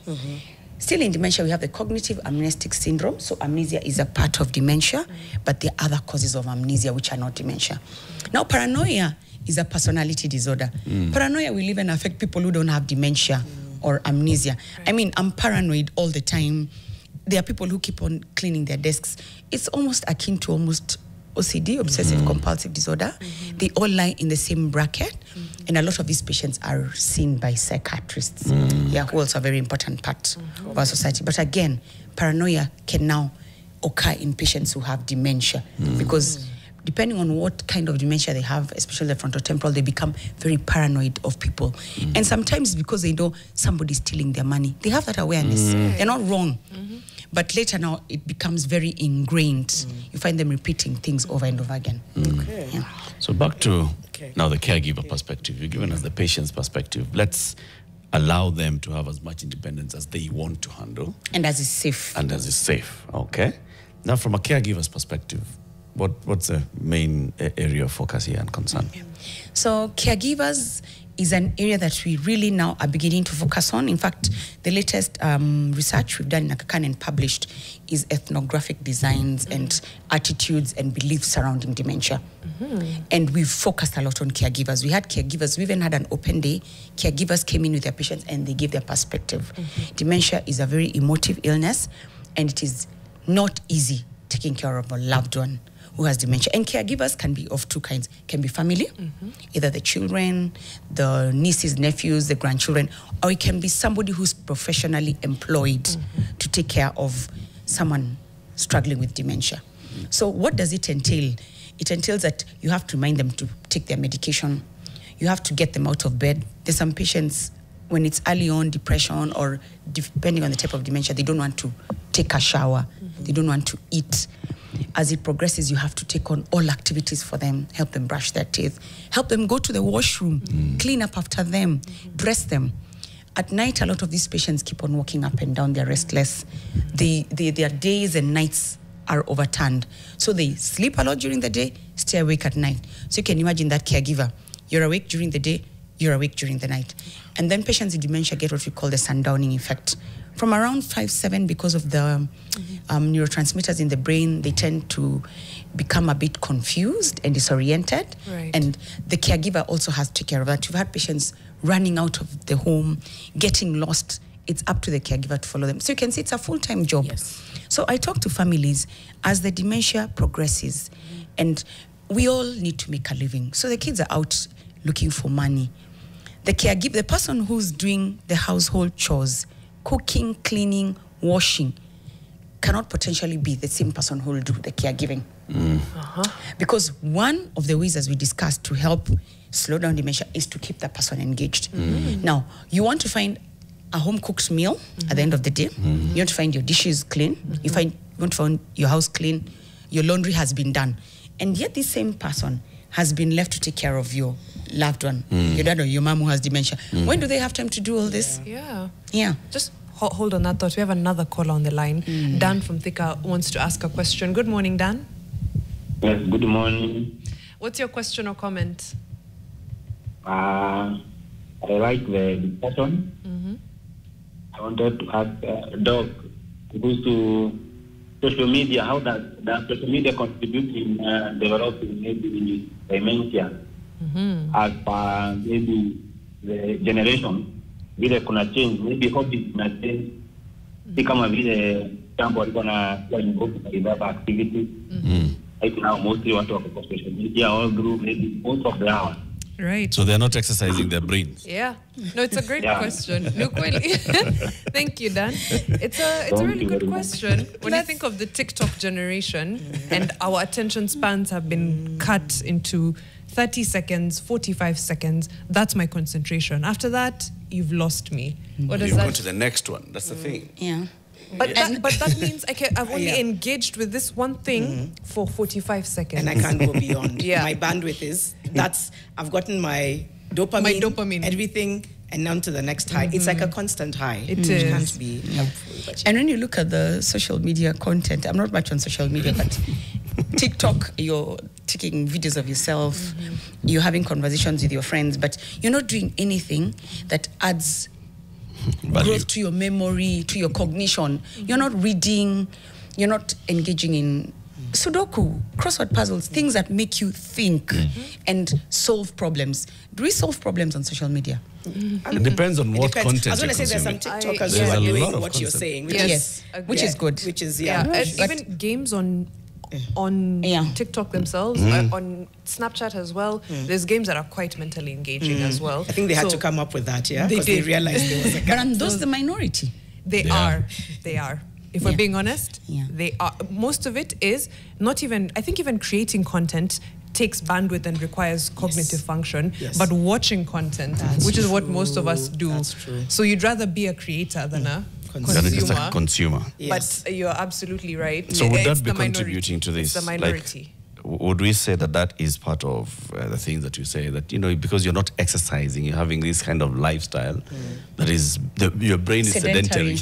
Speaker 4: Still in dementia, we have the cognitive amnestic syndrome. So amnesia is a part of dementia, but there are other causes of amnesia which are not dementia. Now, paranoia is a personality disorder. Paranoia will even affect people who don't have dementia or amnesia. I mean, I'm paranoid all the time. There are people who keep on cleaning their desks. It's almost akin to almost OCD, obsessive compulsive disorder. They all lie in the same bracket. And a lot of these patients are seen by psychiatrists, who also a very important part of our society. But again, paranoia can now occur in patients who have dementia because depending on what kind of dementia they have, especially the frontotemporal, they become very paranoid of people. And sometimes because they know somebody's stealing their money, they have that awareness. They're not wrong. But later now, it becomes very ingrained. You find them repeating things over and over again.
Speaker 1: So back to now the caregiver perspective. You've given us the patient's perspective. Let's allow them to have as much independence as they want to handle.
Speaker 4: And as is safe.
Speaker 1: And as is safe, okay? Now from a caregiver's perspective, what's the main area of focus here and concern?
Speaker 4: So caregivers is an area that we really now are beginning to focus on. In fact, the latest research we've done in Aga Khan and published is ethnographic designs and attitudes and beliefs surrounding dementia. And we've focused a lot on caregivers. We had caregivers, we even had an open day. Caregivers came in with their patients and they gave their perspective. Dementia is a very emotive illness and it is not easy taking care of a loved one who has dementia. And caregivers can be of two kinds. Can be family, either the children, the nieces, nephews, the grandchildren, or it can be somebody who's professionally employed to take care of someone struggling with dementia. So what does it entail? It entails that you have to remind them to take their medication. You have to get them out of bed. There's some patients, when it's early on depression or depending on the type of dementia, they don't want to take a shower. They don't want to eat. As it progresses, you have to take on all activities for them, help them brush their teeth, help them go to the washroom, clean up after them, dress them. At night, a lot of these patients keep on walking up and down. They're restless. Their days and nights are overturned. So they sleep a lot during the day, stay awake at night. So you can imagine that caregiver. You're awake during the day, you're awake during the night. And then patients with dementia get what we call the sundowning effect. From around 5-7, because of the neurotransmitters in the brain, they tend to become a bit confused and disoriented.
Speaker 2: Right.
Speaker 4: And the caregiver also has to take care of that. You've had patients running out of the home, getting lost. It's up to the caregiver to follow them. So you can see it's a full-time job.
Speaker 3: Yes.
Speaker 4: So I talk to families as the dementia progresses, and we all need to make a living. So the kids are out looking for money. The caregiver, the person who's doing the household chores, cooking, cleaning, washing, cannot potentially be the same person who will do the caregiving. Because one of the ways, as we discussed, to help slow down dementia is to keep that person engaged. Now, you want to find a home-cooked meal at the end of the day. You want to find your dishes clean. You want to find your house clean. Your laundry has been done. And yet this same person has been left to take care of your loved one, your dad or your mom who has dementia. When do they have time to do all this?
Speaker 2: Yeah.
Speaker 4: Yeah.
Speaker 2: Just hold on that thought. We have another caller on the line. Dan from Thika wants to ask a question. Good morning, Dan.
Speaker 6: Yes, good morning.
Speaker 2: What's your question or comment?
Speaker 6: I like the discussion. I wanted to ask Doc, goes to social media, how does social media contribute in developing maybe dementia as per maybe the generation? Vile kuna change, maybe hobbies kuna change. Si kama vile jambo walikuwa na kwa involved in other activities. Right now, mostly watu wako kwa social media all group, maybe most of the hours.
Speaker 2: Right.
Speaker 1: So they're not exercising their brains.
Speaker 2: Yeah. No, it's a great question. No, thank you, Dan. It's a really good question. When you think of the TikTok generation and our attention spans have been cut into 30 seconds, 45 seconds, that's my concentration. After that, you've lost me. What does
Speaker 1: You
Speaker 2: that
Speaker 1: go to the next one. That's the thing.
Speaker 4: Yeah.
Speaker 2: But that means I've only engaged with this one thing for 45 seconds.
Speaker 3: And I can't go beyond.
Speaker 2: Yeah.
Speaker 3: My bandwidth is, I've gotten my dopamine, everything, and now to the next high. It's like a constant high.
Speaker 2: It
Speaker 3: which
Speaker 2: is.
Speaker 3: can't be helpful. But
Speaker 4: And when you look at the social media content, I'm not much on social media, but TikTok, you're taking videos of yourself, you're having conversations with your friends, but you're not doing anything that adds growth to your memory, to your cognition. You're not reading, you're not engaging in Sudoku, crossword puzzles, things that make you think and solve problems. Do we solve problems on social media?
Speaker 1: It depends on what content.
Speaker 3: I was going to say there's some
Speaker 1: consuming.
Speaker 3: TikTokers
Speaker 1: There's
Speaker 3: who are
Speaker 1: a
Speaker 3: doing
Speaker 1: lot of
Speaker 3: what you're
Speaker 1: content.
Speaker 3: saying. Which
Speaker 2: Yes.
Speaker 3: is,
Speaker 4: Which is good.
Speaker 3: Which is,
Speaker 2: Yeah, and
Speaker 4: But-
Speaker 2: even games on TikTok themselves, on Snapchat as well. There's games that are quite mentally engaging as well.
Speaker 3: I think they had to come up with that, yeah?
Speaker 2: They
Speaker 3: Because they
Speaker 2: did.
Speaker 3: realized there was a
Speaker 4: But
Speaker 3: gap.
Speaker 4: aren't those the minority?
Speaker 2: They
Speaker 1: Yeah.
Speaker 2: are. If we're being honest, they are. Most of it is not even, I think even creating content takes bandwidth and requires cognitive function, but watching content, which is what most of us do.
Speaker 3: That's true.
Speaker 2: So you'd rather be a creator than a
Speaker 1: Then it's just
Speaker 2: consumer.
Speaker 1: like a consumer.
Speaker 3: Yes.
Speaker 2: But you're absolutely right.
Speaker 1: So would
Speaker 2: It's
Speaker 1: that be
Speaker 2: the minority.
Speaker 1: contributing to this?
Speaker 2: It's the minority.
Speaker 1: Would we say that is part of the things that you say, that, because you're not exercising, you're having this kind of lifestyle that is, your brain is sedentary.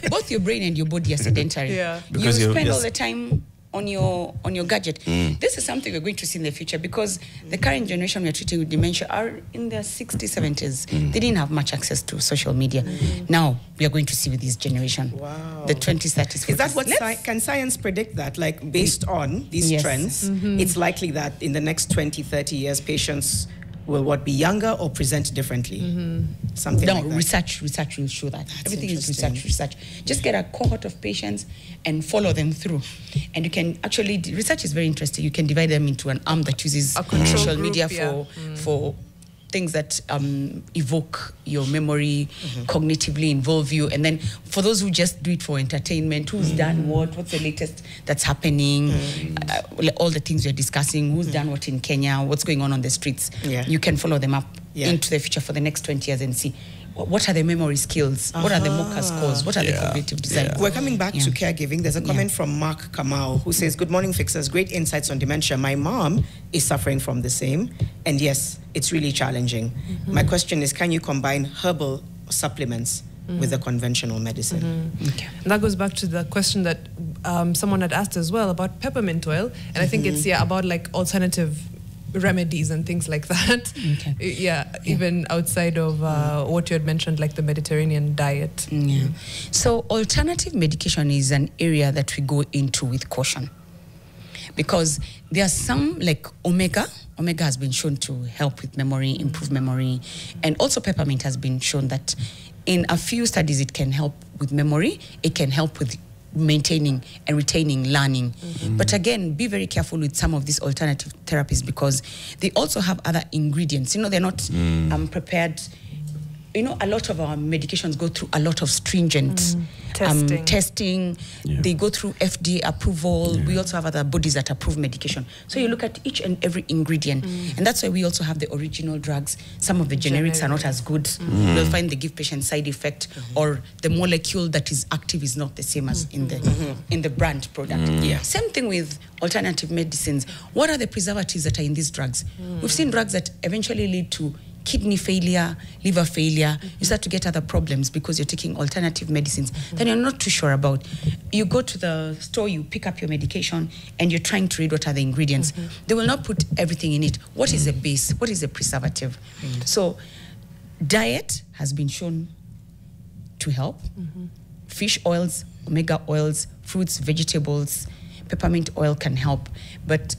Speaker 4: Both your brain and your body are sedentary.
Speaker 2: Yeah.
Speaker 1: Because
Speaker 4: you
Speaker 1: you're-
Speaker 4: spend all
Speaker 1: yes.
Speaker 4: the time on your gadget. This is something we're going to see in the future, because the current generation we're treating with dementia are in their 60s, 70s. They didn't have much access to social media. Now we are going to see with this generation, the 20s, 30s, 40s.
Speaker 3: Is that what can science predict that? Like, based on these trends, it's likely that in the next 20, 30 years, patients will be younger or present differently? Something like that.
Speaker 4: Research will show that. Everything is
Speaker 3: interesting.
Speaker 4: research. Just get a cohort of patients and follow them through. And you can actually, research is very interesting. You can divide them into an arm that uses
Speaker 2: A control
Speaker 4: social
Speaker 2: group,
Speaker 4: media
Speaker 2: yeah.
Speaker 4: for things that evoke your memory, cognitively involve you. And then for those who just do it for entertainment, who's done what's the latest that's happening, all the things we're discussing, who's done what in Kenya, what's going on the streets. You can follow them up into the future for the next 20 years and see what are the memory skills, what are the mocha scores, what are the cognitive design.
Speaker 3: We're coming back to caregiving. There's a comment from Mark Kamau who says, good morning, Fixers. Great insights on dementia. My mom is suffering from the same. And yes, it's really challenging. My question is, can you combine herbal supplements with the conventional medicine?
Speaker 2: Okay. And that goes back to the question that someone had asked as well about peppermint oil. And I think it's about like alternative remedies and things like that.
Speaker 4: Okay.
Speaker 2: Yeah, even outside of what you had mentioned, like the Mediterranean diet.
Speaker 4: Yeah. So alternative medication is an area that we go into with caution, because there are some, like omega has been shown to help with memory, improve memory, and also peppermint has been shown that in a few studies it can help with memory, it can help with maintaining and retaining learning. But again, be very careful with some of these alternative therapies, because they also have other ingredients. You know, they're not prepared. You know, a lot of our medications go through a lot of stringent testing.
Speaker 1: Yeah.
Speaker 4: They go through FDA approval. Yeah. We also have other bodies that approve medication. So you look at each and every ingredient. And that's why we also have the original drugs. Some of the generics are not as good. You'll find they give patients side effect, or the molecule that is active is not the same as in the brand product.
Speaker 3: Yeah.
Speaker 4: Same thing with alternative medicines. What are the preservatives that are in these drugs? We've seen drugs that eventually lead to kidney failure, liver failure. You start to get other problems because you're taking alternative medicines that you're not too sure about. You go to the store, you pick up your medication, and you're trying to read what are the ingredients. They will not put everything in it. What is the base? What is the preservative? So diet has been shown to help. Fish oils, omega oils, fruits, vegetables, peppermint oil can help. But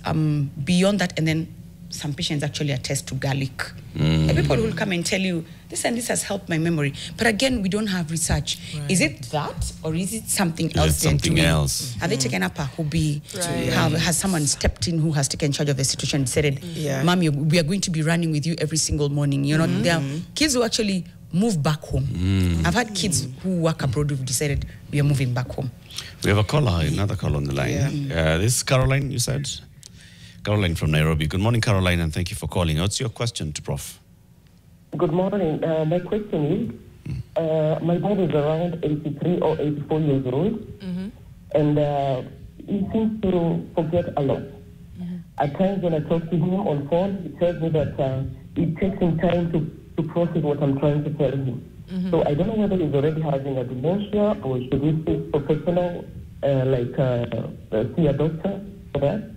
Speaker 4: beyond that, and then some patients actually attest to garlic. And people will come and tell you, this and this has helped my memory. But again, we don't have research.
Speaker 2: Right.
Speaker 4: Is it that, or is it something else?
Speaker 1: Something else.
Speaker 4: Have they taken up a hobby?
Speaker 2: Right.
Speaker 4: Has someone stepped in who has taken charge of the situation and said, Mom, we are going to be running with you every single morning. You know, there are kids who actually move back home. I've had kids who work abroad who've decided we are moving back home.
Speaker 1: We have another caller on the line. This is Caroline, you said? Caroline from Nairobi. Good morning, Caroline, and thank you for calling. What's your question to Prof?
Speaker 7: Good morning. My question is, my dad is around 83 or 84 years old, and he seems to forget a lot. At times when I talk to him on phone, he tells me that it takes him time to process what I'm trying to tell him. So I don't know whether he's already having a dementia, or should we seek professional, see a doctor for that?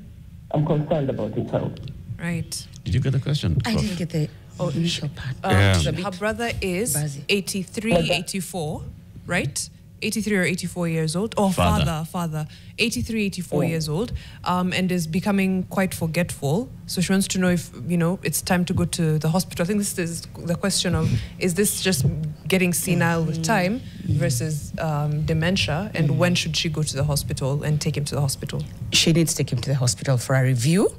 Speaker 7: I'm concerned about his health.
Speaker 2: Right.
Speaker 1: Did you get the question,
Speaker 4: I
Speaker 1: Prof?
Speaker 4: didn't get the initial part.
Speaker 2: Her brother is 83, 84, right? 83 or 84 years old. Oh, father. 83, 84 years old, and is becoming quite forgetful. So she wants to know if, it's time to go to the hospital. I think this is the question of, is this just getting senile with time versus dementia, and when should she go to the hospital and take him to the hospital?
Speaker 4: She needs to take him to the hospital for a review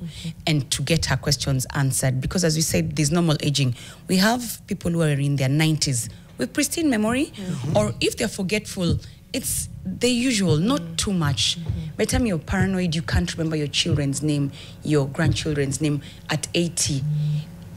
Speaker 4: and to get her questions answered, because as we said, there's normal aging. We have people who are in their 90s with pristine memory, or if they're forgetful, it's the usual, not too much. By the time you're paranoid, you can't remember your children's name, your grandchildren's name at 80.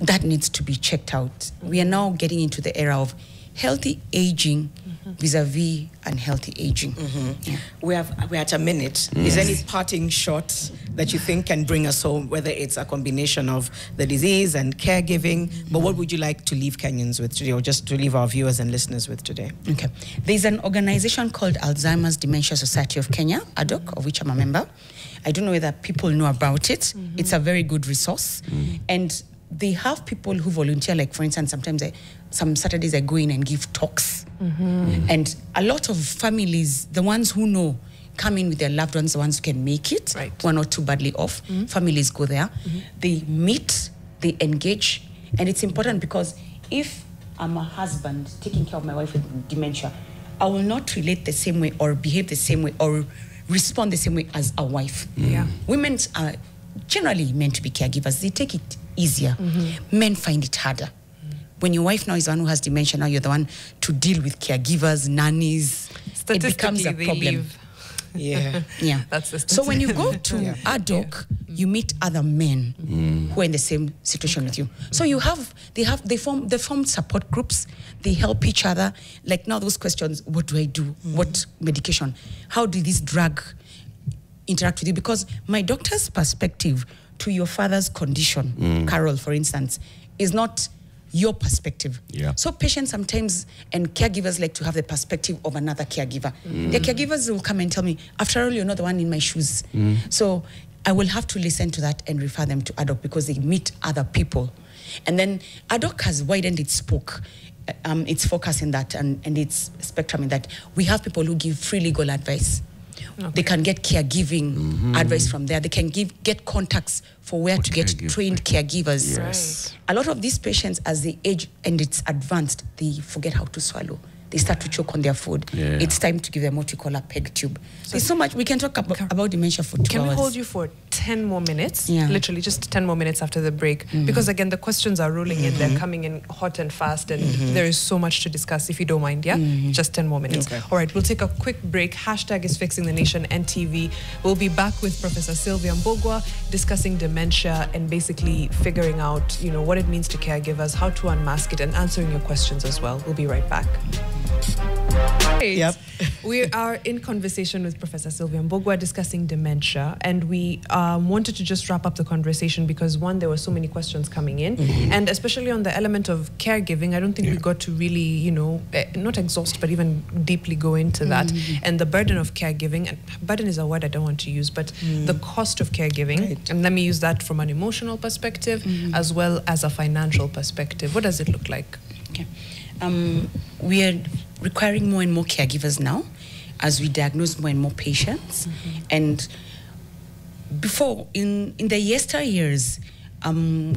Speaker 4: That needs to be checked out. We are now getting into the era of healthy aging vis-a-vis unhealthy aging. Yeah.
Speaker 3: We're at a minute. Is there any parting shot that you think can bring us home, whether it's a combination of the disease and caregiving? But what would you like to leave Kenyans with today, or just to leave our viewers and listeners with today?
Speaker 4: Okay. There's an organization called Alzheimer's Dementia Society of Kenya, ADOC, of which I'm a member. I don't know whether people know about it. It's a very good resource. And they have people who volunteer, like for instance, sometimes some Saturdays I go in and give talks. And a lot of families, the ones who know, come in with their loved ones, the ones who can make it, who are not too badly off. Families go there. They meet, they engage. And it's important because if I'm a husband taking care of my wife with dementia, I will not relate the same way or behave the same way or respond the same way as a wife. Women are generally meant to be caregivers. They take it easier. Men find it harder. When your wife now is the one who has dementia, now you're the one to deal with caregivers, nannies. It becomes a problem.
Speaker 3: Yeah.
Speaker 4: That's the so when you go to ADOC, you meet other men who are in the same situation with you. So they form support groups. They help each other. Like now those questions, what do I do? What medication? How did this drug interact with you? Because my doctor's perspective to your father's condition, Carol, for instance, is not your perspective. So patients sometimes and caregivers like to have the perspective of another caregiver. The caregivers will come and tell me, after all, you're not the one in my shoes. So I will have to listen to that and refer them to ADOC because they meet other people. And then ADOC has widened its focus in that and its spectrum in that we have people who give free legal advice. Okay. They can get caregiving advice from there. They can get contacts for where to get trained caregivers.
Speaker 1: Yes.
Speaker 4: Right. A lot of these patients, as they age and it's advanced, they forget how to swallow. They start to choke on their food. Yeah. It's time to give them what we call a peg tube. So there's so much we can talk about dementia for 2 hours.
Speaker 2: Can we hold you for 10 more minutes?
Speaker 4: Yeah.
Speaker 2: Literally just 10 more minutes after the break. Because again, the questions are rolling in. They're coming in hot and fast. And there is so much to discuss, if you don't mind. Yeah? Just 10 more minutes. Okay. All right, we'll take a quick break. Hashtag is Fixing the Nation NTV. We'll be back with Professor Sylvia Mbugua discussing dementia and basically figuring out, you know, what it means to caregivers, how to unmask it, and answering your questions as well. We'll be right back. Right.
Speaker 3: Yep.
Speaker 2: We are in conversation with Professor Sylvia Mbugua discussing dementia, and we wanted to just wrap up the conversation because, one, there were so many questions coming in, and especially on the element of caregiving, I don't think we got to really, you know, not exhaust, but even deeply go into that, and the burden of caregiving. And burden is a word I don't want to use, but the cost of caregiving, right. And let me use that from an emotional perspective as well as a financial perspective. What does it look like?
Speaker 4: Okay. We are requiring more and more caregivers now as we diagnose more and more patients. And before, in the yesteryears,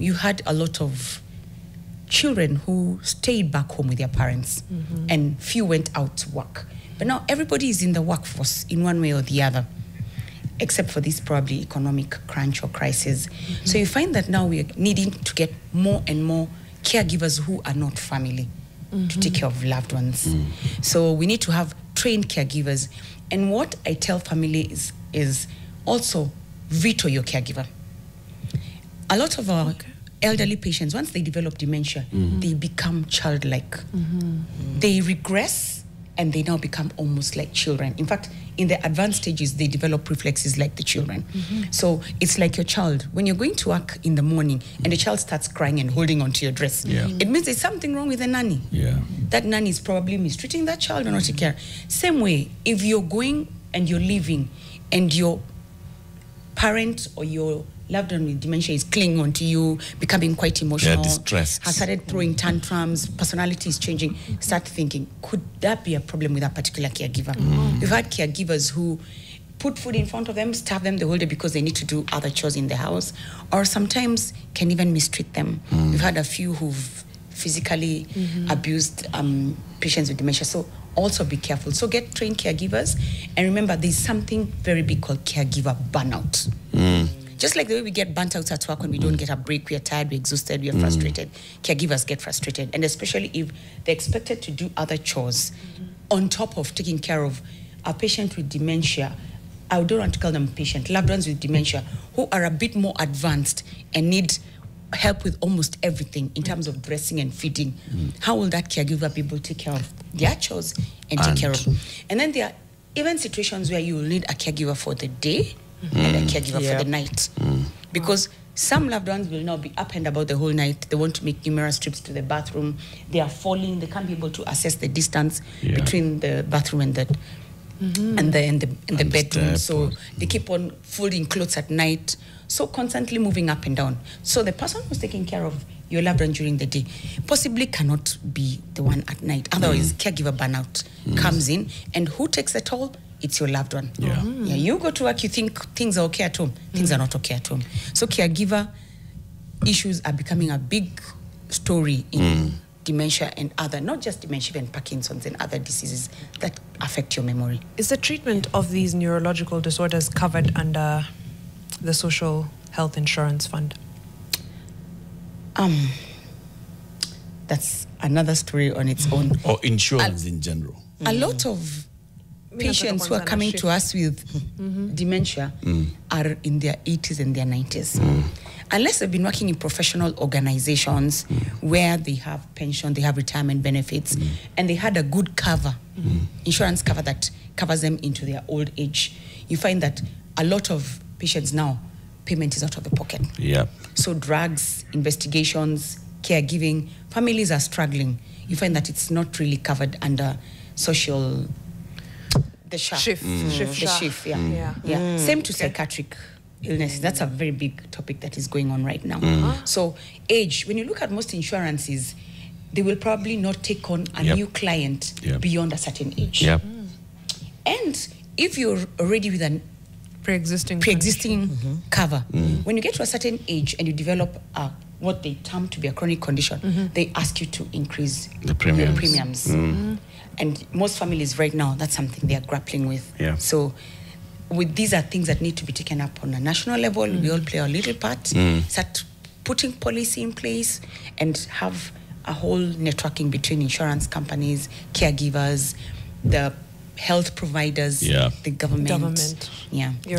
Speaker 4: you had a lot of children who stayed back home with their parents and few went out to work. But now everybody is in the workforce in one way or the other, except for this probably economic crunch or crisis. So you find that now we are needing to get more and more caregivers who are not family to take care of loved ones. So we need to have trained caregivers. And what I tell family is also veto your caregiver. A lot of our elderly patients, once they develop dementia, they become childlike. They regress and they now become almost like children. In fact, in the advanced stages, they develop reflexes like the children. So it's like your child. When you're going to work in the morning and the child starts crying and holding onto your dress, it means there's something wrong with the nanny. That nanny is probably mistreating that child or not taking care. Same way, if you're going and you're leaving and your parent or your loved one with dementia is clinging onto you, becoming quite emotional,
Speaker 1: distressed,
Speaker 4: has started throwing tantrums, personality is changing, start thinking, could that be a problem with that particular caregiver? We've had caregivers who put food in front of them, starve them the whole day because they need to do other chores in the house, or sometimes can even mistreat them. We've had a few who've physically abused patients with dementia. So also be careful. So get trained caregivers, and remember there's something very big called caregiver burnout. Just like the way we get burnt out at work when we don't get a break, we are tired, we're exhausted, we are frustrated. Caregivers get frustrated, and especially if they're expected to do other chores on top of taking care of a patient with dementia. I don't want to call them patient, loved ones with dementia who are a bit more advanced and need help with almost everything in terms of dressing and feeding. How will that caregiver be able to take care of their chores and take care of? And then there are even situations where you will need a caregiver for the day and a caregiver for the night. Because some loved ones will not be up and about the whole night. They want to make numerous trips to the bathroom. They are falling. They can't be able to assess the distance between the bathroom and the bedroom. So they keep on folding clothes at night. So constantly moving up and down. So the person who's taking care of your loved one during the day possibly cannot be the one at night. Otherwise, caregiver burnout comes in. And who takes the toll? It's your loved one. You go to work, you think things are okay at home. Things are not okay at home. So caregiver issues are becoming a big story in dementia and other, not just dementia, even Parkinson's and other diseases that affect your memory.
Speaker 2: Is the treatment of these neurological disorders covered under the Social Health Insurance Fund?
Speaker 4: That's another story on its own.
Speaker 1: Or insurance in general.
Speaker 4: A lot of patients who are coming to us with dementia are in their 80s and their 90s. Unless they've been working in professional organizations where they have pension, they have retirement benefits, and they had a good cover, insurance cover that covers them into their old age, you find that a lot of patients now, payment is out of the pocket. So drugs, investigations, caregiving, families are struggling. You find that it's not really covered under social... The SHIF.
Speaker 2: SHIF,
Speaker 4: Same to psychiatric illnesses. That's a very big topic that is going on right now. So age, when you look at most insurances, they will probably not take on a new client beyond a certain age. And if you're already with an pre-existing cover, when you get to a certain age and you develop what they term to be a chronic condition, they ask you to increase
Speaker 1: the premiums.
Speaker 4: And most families right now, that's something they are grappling with. So these are things that need to be taken up on a national level. We all play our little part, start putting policy in place and have a whole networking between insurance companies, caregivers, the health providers, the government.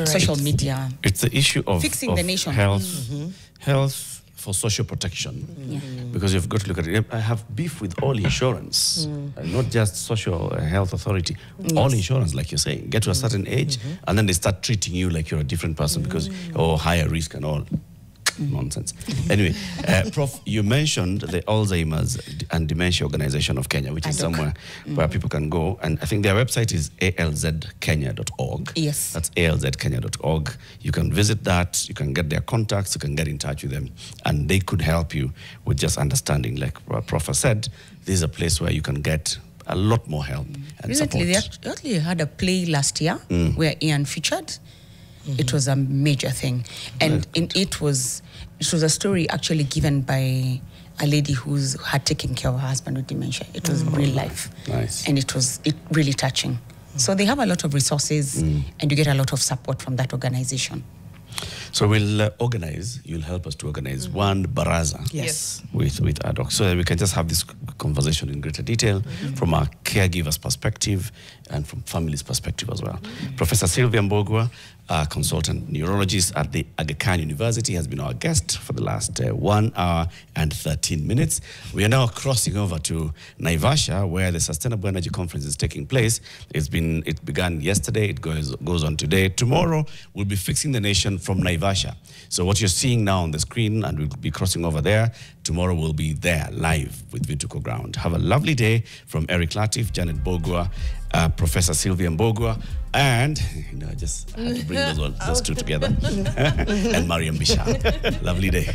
Speaker 4: Social media.
Speaker 1: It's the issue of
Speaker 4: fixing the nation.
Speaker 1: Health for social protection. Because you've got to look at it. I have beef with all insurance, not just social health authority. All insurance, like you're saying, get to a certain age, and then they start treating you like you're a different person because higher risk and all. Nonsense. Anyway, Prof, you mentioned the Alzheimer's and Dementia Organization of Kenya, which is somewhere where people can go. And I think their website is alzkenya.org.
Speaker 4: Yes.
Speaker 1: That's alzkenya.org. You can visit that. You can get their contacts. You can get in touch with them. And they could help you with just understanding. Like Prof said, this is a place where you can get a lot more help and support.
Speaker 4: They actually had a play last year where Ian featured. It was a major thing, and it was a story actually given by a lady who had taken care of her husband with dementia. It was real life, and it was really touching. So they have a lot of resources, and you get a lot of support from that organization.
Speaker 1: So we'll organize, you'll help us to organize one baraza with our docs so that we can just have this conversation in greater detail from our caregiver's perspective and from family's perspective as well. Professor Sylvia Mbugua, a consultant neurologist at the Aga Khan University, has been our guest for the last 1 hour and 13 minutes. We are now crossing over to Naivasha, where the Sustainable Energy Conference is taking place. It began yesterday, it goes on today. Tomorrow, we'll be fixing the nation from Naivasha. So what you're seeing now on the screen, and we'll be crossing over there, tomorrow we'll be there live with Vituko Ground. Have a lovely day from Eric Latif, Janet Mbugua, Professor Sylvia Mbugua, and I just had to bring those two together, and Mariam Bishar. Lovely day.